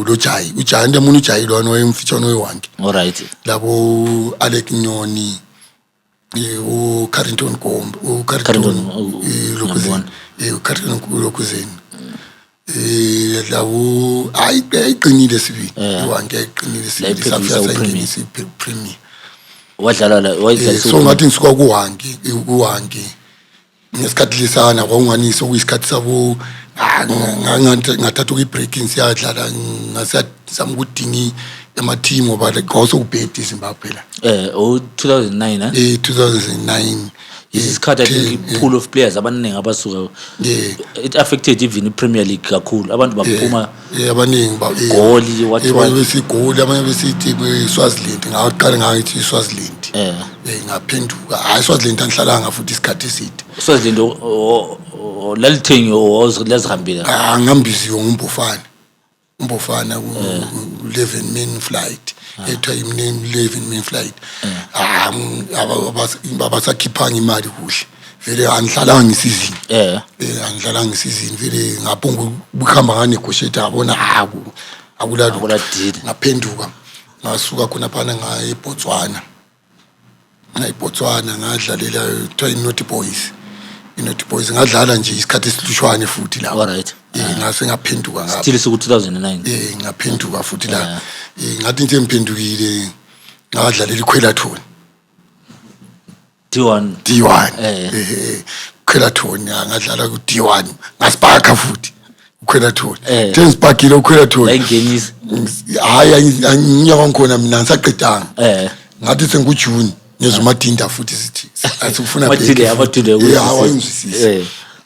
lo jayi ujayi ndemuntu ujayi lwana wayemfitshana wewanke alright labo Alec Nyoni Carrington Gombe Lokuzeni labo ayiqinile sibili iwanke ayiqinile sibili safika sayingenisa Premier wadlala la so ngathi ngisuka kuwanke ngesikhathi lesana kwakunganisa kuyisikhathi sabo ngathatha ukubreak siyadlala ngasiyazama ukudinga emateam ngoba kwaso kubhedi Zimbabwe la 2009 2009 isikhathi I think pool of players abaningi abasuka it affected even Premier League kakhulu abantu baphuma abaningi goli besigoli abanye besithi Swaziland ngaqala ngathi Swaziland ngaphenduka Swaziland angihlalanga futhi isikhathi eside Swaziland lalithengi lazihambile ngambiziwe ngumbofana 11 men flight ethiwa imname 11 men flight abasakhiphanga imali kuhle vele angihlalanga ngisizini angihlalanga ngisizini vele ngaphonga ukuhamba nganegotiate abona akulalo ngaphenduka ngasuka khona phana eBotswana ngadlalela ethiwa iNaughty Boys ngadlala nje isikhathi esilushwane futhi la alright ngase ngaphenduka ngapha still siku 2009 ngaphenduka futhi la ngathi nje ngiphendukile ngadlalela iKwelathoni D1 Kwelathoni ngadlala ku D1 ngasipaka futhi uKwelathoni ngisipakile uKwelathoni ayingenisa hayi anginyaka ngikhona mina ngisaqedanga ngathi sengujuni nezumadinda futhi sithi asifuna Mathile awayingizwisisa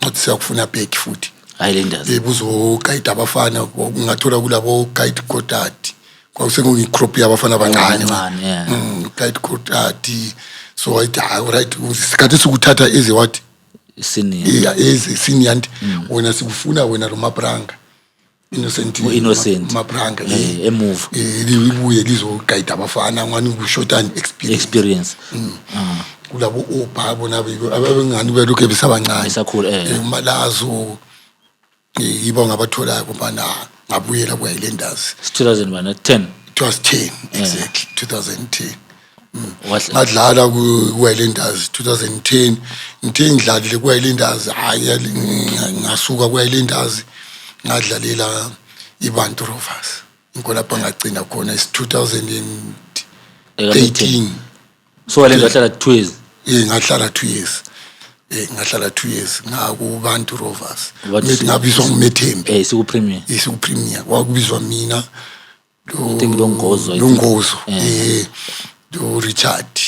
ngathi siyakufuna back futhi Highlanders buzoguide abafana ungathola kulabo guide Kotati kwakusengikrop yabafana abancane guide Kotati so right isikhathi sokuthatha eze what senior senior wena sikufuna wena Mabranga innocent Mabranga emove libuye lizoguide abafana ngani kushortan experience kulabo opa bona abengani belokho besabancane isakhulu Malazo yibo ngabathola kubana ngabuyela kwaHighlanders 2010 it was 10 exactly 2010 ngadlala ku-Highlanders 2010 ngithe ngidlalile ku-Highlanders hayi ngasuka ku-Highlanders ngadlalela iBantu Rovers inkolapha ngagcina khona is 2018 so wale ngahlala 2 years ngahlala 2 years ngahlala 2 years ngakuBantu Rovers ngabizwa nguMethembe sikupremier isikupremier kwakubizwa mina lo Ngozo lo Richard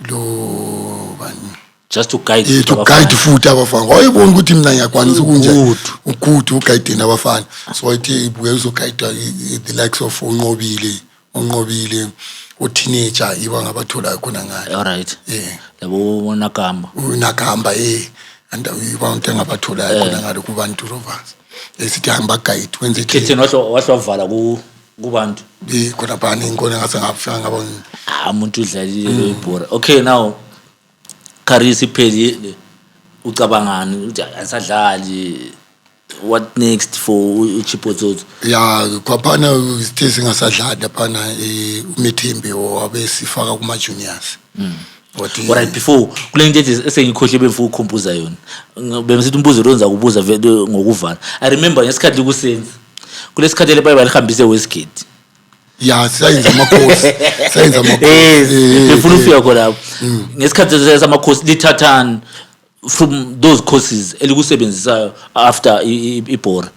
lo bani just to guide futhi abafana wayibona ukuthi mina ngiyakwanisa kunje ukuthi uguide nabafana so wathi ibuye uzoguide the likes of onqobile teenager iba ngabathola khona ngayo all right labo nakamba and ibantu engabathola khona ngalo kuBantu Rovers esithi hamba guide wenze kitchen wahlavala kubantu khona bani inkolo ngase ngafika ngabona umuntu udlalile ibhora okay now Karisi pheli ucabangani uthi asadlali what next for uChipotso kwaphana sithe singasadlali laphana uMethembe wabesifaka kuma juniors right before kule nto esengikhohle bemfu ukhompuza yona bemsithi umbuzo lonza kubuza vele ngokuvala I remember ngesikhathi kusenza kule sikhathi lebaye balihambise Westgate sayenza amakhosi befuna ufika khona lapho ngesikhathi samakhosi lithathana from those courses elikusebenzisayo after ibhora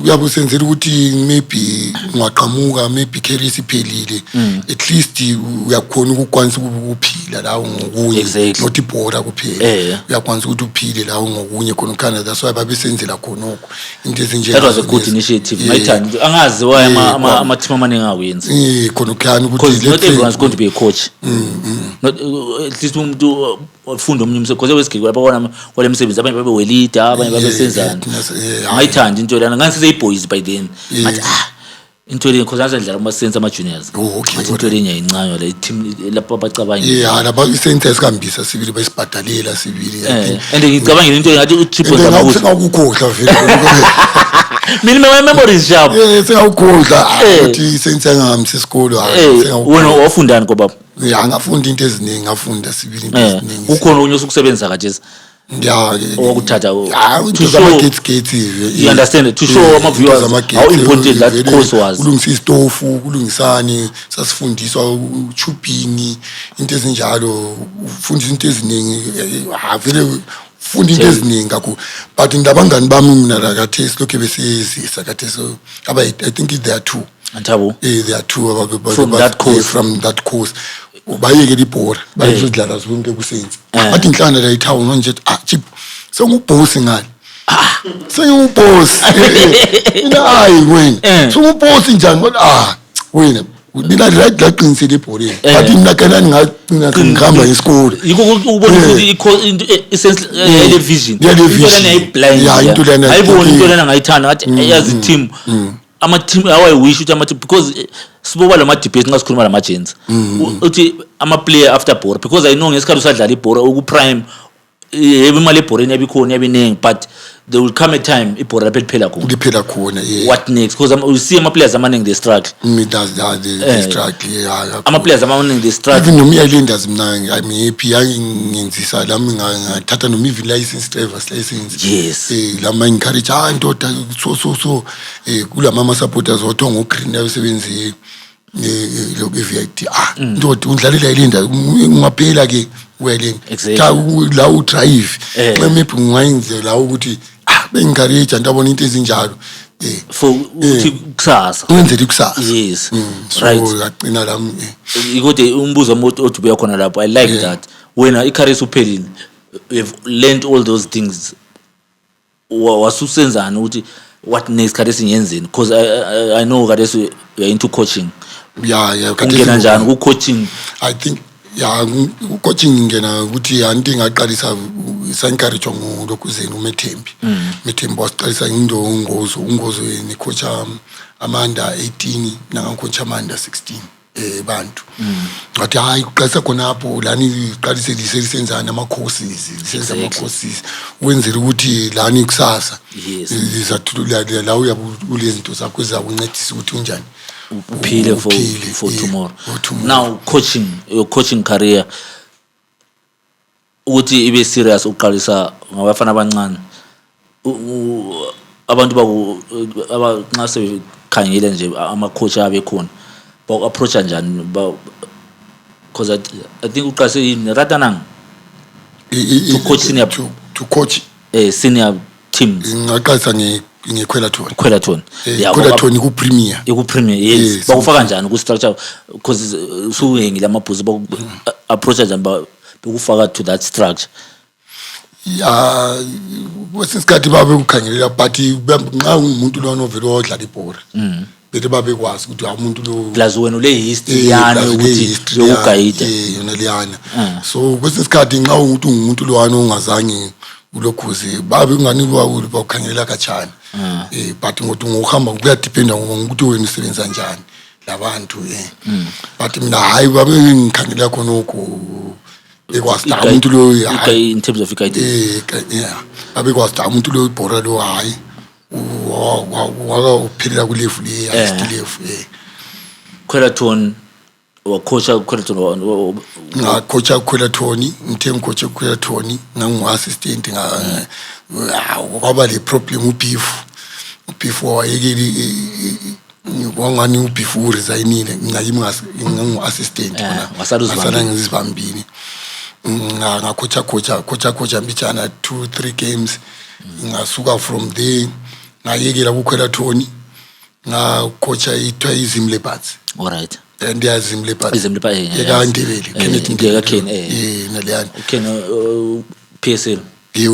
uyabusenzela ukuthi maybe ngwaqhamuka maybe career siphelile at least uyakhona ukukwanisa ukuphila lawo ngokunye not ibhora kuphela uyakwanisa ukuthi uphile lawo ngokunye khona uKhanada that's why babesenzela khonoko into ezinje that was a good initiative mayithandi angazi why ama team amaningi awenza khona ukhani ukuthi not everyone's going to be a coach not at least umuntu ufunda omnye umsebenzi because Westgate babona kwale msebenzi abanye babe welida abanye babe senzana mayithandi into lana ngase boys by then but into le because azadlala kuma sense ama juniors into le nyayincanywa le team lapha bacabanga lapha isense esikambisa sibili bayisibhadalela sibili and ngicabanga into ngathi uTriple Zabuza ngakukhohla vele mina my memories sharp sengawukhohla ukuthi isense engahamisa isikolo wena wafundani kwa baba ngafunda into eziningi ngafunda sibili into eziningi ukhona unye usukusebenzisa kanje okuthatha to show you understand to show ama viewers how important that course was kulungisa istofu kulungisani sasifundiswa uchubhini into ezinjalo ufundisa into eziningi vele funda into eziningi kakhulu but ndabangani bami mina lakathi silokho besizisa kathi so I think there are two Antabo there are two from that course bayeke ibhora bayizodlala zonke kusenze bathi inhlanga la ithawuni nje chip sengubhosi ngani sengubhosi hayi wena sengubhosi njani kodwa wena mina right laqinisele ibhoreni bathi mina kanani ngihamba ngesikole yiko ukubona ukuthi into essence television into lena ayiblind into lena ayibona into lena ngayithanda ngathi yazi team ama team how I wish ukuthi ama because siboba lama debate ngasikhuluma lama gents uthi ama player after ball because I know ngesikhathi usadlala ibhola uku-prime imali ebhoreni yabikhona yabiningi but there will come a time ibhola liphela khona what next because you see ama players amaningi they struggle they struggle ama players amaningi they struggle even noma iyalendazi mina I'm happy ngenzisa lami ngathatha noma even license driver's license lama encourage ndoda so kulama supporters otho ngoGreen ayosebenzi lo VIT ndoda undlalela ilinda ungaphela ke weling la u drive maybe ungayenze la ukuthi bengiencourage ndabona into ezinjalo for ukuthi kusasa wenzele ikusasa yes right yaqina lami ikode umbuzo othi buya khona lapho I like that when icareer uphelile we've learned all those things wasusenzana ukuthi what next career singenzeni because I know career you are into coaching ungena njani ku coaching I think coaching ngena ukuthi anti ngaqalisa sankaritsho ngolokuzeni uMethembe wasiqalisa ungozo ni coach Amanda 18 nangacoach Amanda 16 bantu ngathi hayi uqalisa khona lapho lani iqalise lisenzana ama courses lisenza ama courses wenzela ukuthi lani ikusasa lizathulula la uyabu kulezinto zakho ezakuncedisa ukuthi unjani uphile for tomorrow. Now your coaching career ukuthi ibe serious uqalisa ngabafana abancane abantu nxa sebekhangile nje ama coach abekhona ba approach kanjani because I think uqalise yini Ratanang to coach senior to coach senior teams ngaqalisa ngeKwelathoni Kwelathoni ku premier yes bakufaka kanjani ku structure because suhengile amabhuzi approach kanjani bekufaka to that structure kwesinsikhathi babe ukhangelela but nxa umuntu lo novelo odlala ibhola bese babe kwazi ukuthi umuntu lo plus wena ule history yani ukuthi yokugayida yona liyana so kwesinsikhathi nxa umuntu lo ongazange ulokhuze babe unganikwa ukukhangelela kachana but ngokuthi ngohamba kuyadependa ngokuthi wena usebenza kanjani labantu but mina hayi babe ngikhangelela khona lokho ekwasta umuntu lo in terms of guidance abekwasta umuntu lo ibhola lo hayi uphelela ku level level Kwelathoni wa coach Kwelathoni nga coach Kwelathoni ngithe coach Kwelathoni ngangu assistant kwaba le problem ubeef wayekeli ngwangani ubeef resignile ngayimi ngangu assistant bona wasala ngizibambini nga coach mbijana 2-3 games ngasuka from there ngayekela kuKwelathoni nga coach itwa izim Leopards alright and yazim Leopards eKandebele Kenneth naliyana PSL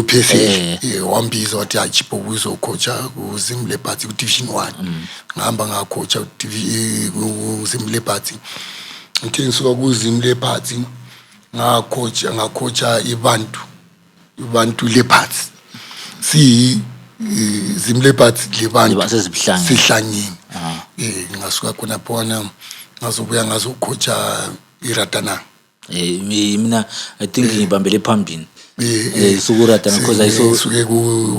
PSL wambiza wathi achipo kuzo coach uzim Leopards ku division 1 ngihamba nga coach uzim Leopards ngithe ngisuka ku uzim Leopards nga coach ibantu Leopards zim Leopards libantu sihlangene ngasuka khona phona ngazobuya ngazocoacha iRatanang mina I think ngibambele phambili sukuRatanang because I saw suke ku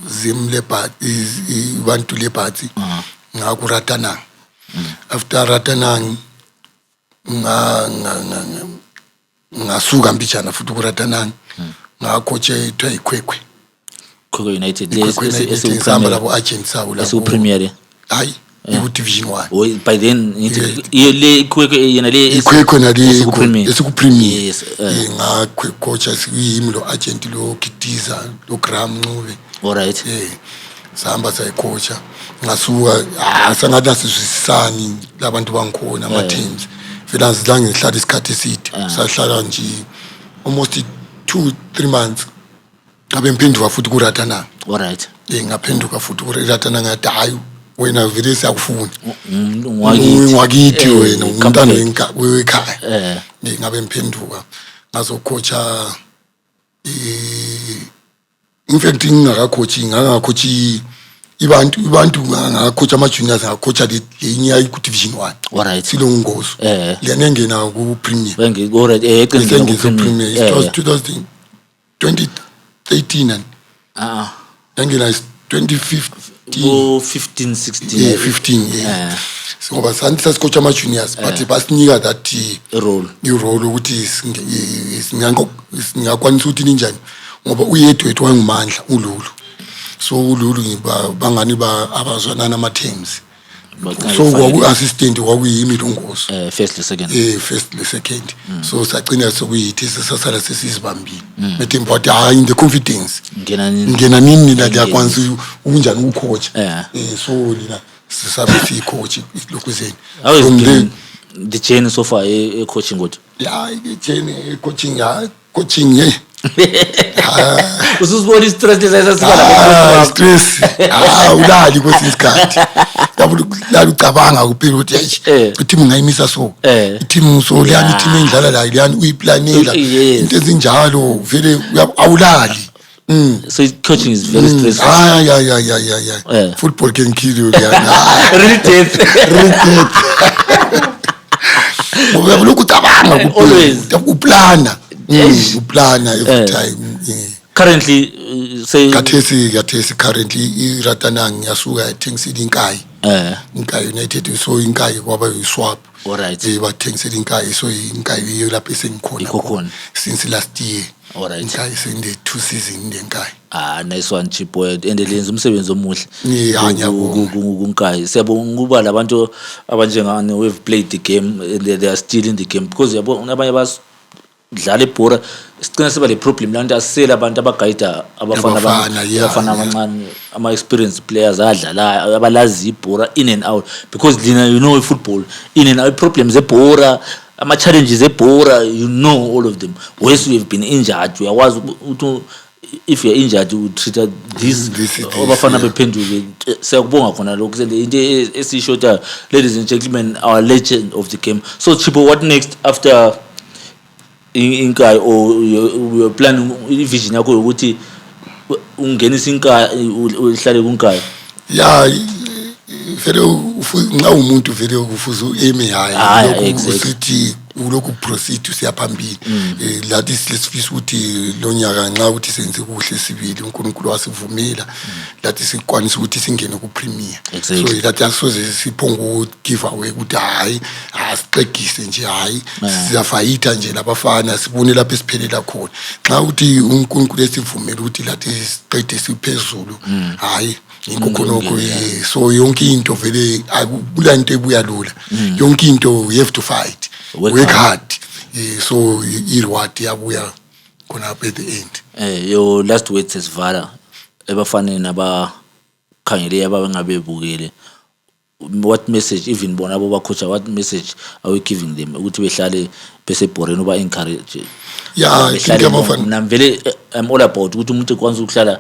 zim Leopards ibantu Leopards ngakuRatanang after Ratanang ngasuka mbijana futhi kuRatanang ngacoacha itwa iKwekwe United esihamba labo agents abo labo premier hayi ku division 1 by then le Ikwekwe yena le Ikwekwe nali esiku premier yes nga coach asiyimi lo agent lo Kitiza lo Graham Ncube alright sahamba sayicoacha ngasuka sangathi asizwisisani labantu bangikhona ama teams vela sidla ngihlala isikhathi eside sahlala nje almost 2-3 months ngabe mphenduka futhi kuRatanang alright ngaphenduka futhi kuRatanang ngathi hayi wena vele siyakufuna ngwakithi wena umntana wekhaya ngabe mphenduka ngazocoacha in fact ngakacoachi ibantu ngacoacha ama juniors ngacoacha lenye ku division 1 alright silongozo liyanengena ku premier alright eqinile ku premier it was 2013 yangena 2015 15 16 so ngoba sanisa coach ama juniors but basinika that role ukuthi singakwanisa ukuthi ninjani ngoba uyedwa wangimandla uLulu so uLulu bangani abazwanana ama teams so kwaku assistant kwakuyimi longozo first le second so sacina sokuyithi sesasala sesizibambile methi but in the confidence ngena nini la yakwanisa unjani ucoach so lina sisabe si coach lokuzeni from the chain so far coaching good the coaching usuzibona stress lesasibala stress ulali kwesikhathi yabula ucabanga kuphela ukuthi team ngayimisa so team so liyani team endlala la liyani uyiplanela into ezinjalo vele awulali so coaching is very stressful yeah football can kill you really death ngoba lokhu ucabanga kuphela uplana every time currently say kathesi currently iRatanang yasuka I think sidinkayi Inkayi United so inkayi kwaba yi-swap. Alright. Bathengisela inkayi so inkayi iyo lapho esengikhona since last year. Alright. Inkayi sende 2 season lenkayi. Nice one Chippo and lenza umsebenzi omuhle. Ngiyabonga. Siyabonga kuba labantu abanjengani we've played the game and they are still in the game because yabona abanye dlala ibhora sicina siba le problem lanto asela abantu abagayida abafana abancane ama experienced players adlala abalazi ibhora in and out because you know football in and out problems ebhora ama challenges ebhora you know all of them once you have been injured uyawazi ukuthi if you're injured you treat this abafana bephenduke siyakubonga khona lokho sende into esishota ladies and gentlemen our legend of the game. So Chippo, what next after inkayi or you planning vision yakho ukuthi ungenisa inkayi uhlale kunkayi? Vele nxa umuntu vele kufuza aim high usithi ulokhu proceed usiyaphambili lathi lesifisa ukuthi lonyaka nxa ukuthi senze kuhle sibili uNkulunkulu wasivumela lathi sikwanisa ukuthi singene ku premier. So lathi asisoze siphongo give away ukuthi hayi asiqekise nje hayi siyafayitha nje labafana sibone lapho esiphelela khona nxa uthi uNkulunkulu esivumela ukuthi lathi siqede siphezulu hayi inkokhonoko so yonke into vele akulanto ebuya lula yonke into you have to fight work hard so ireward yabuya khona at the end. Your last words Sesivala ebafaneni abakhangele abangabebukele, what message even bona abo bacoach what message are we giving them ukuthi behlale bese boreni uba encourage? Mina vele I'm all about ukuthi umuntu ekwanza ukuhlala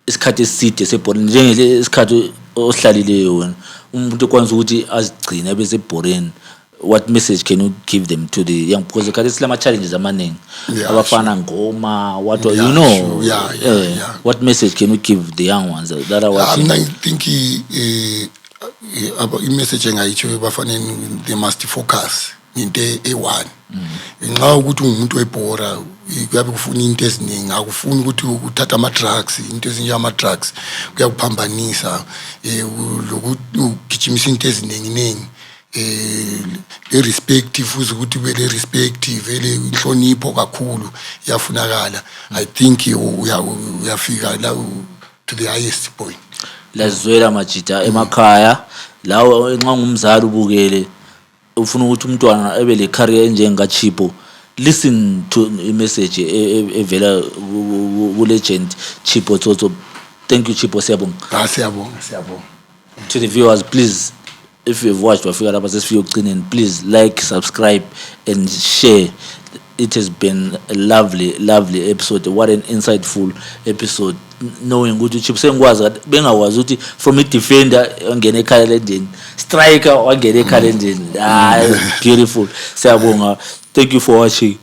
isikhathi eside sebhoreni njengele isikhathi ohlalileyo wena umuntu ekwanza ukuthi azigcine bese boreni. What message can you give them to the young, because the silama challenges amaningi abafana ngoma what you know what message can you give the young ones that are watching? I think message engayitsho bafaneni they must focus into e1 nxa ukuthi umuntu ebhora kuyabe kufuna into eziningi akufuni ukuthi uthatha ama drugs into ezinje ama drugs kuyakuphambanisa lokuthi ugijimisa into eziningi irrespective ukuthi vele respective vele inhlonipho kakhulu yafunakala. I think uyafika la to the highest point. Lazwela majita emakhaya lawo nxa ngumzali ubukele ufuna ukuthi umntwana ebe le career enjenga Chippo, listen to a message evela ku legend Chippo Tsotso. Thank you Chippo, siyabonga. Siyabonga. To the viewers, please, if you've watched wafika lapha sesifike please like, subscribe and share. It has been a lovely episode. What an insightful episode, knowing ukuthi Chippo sengikwazi bengawazi ukuthi from a defender ongene ekhaya lendini, striker ongene ekhaya lendini. Beautiful. Siyabonga. Thank you for watching.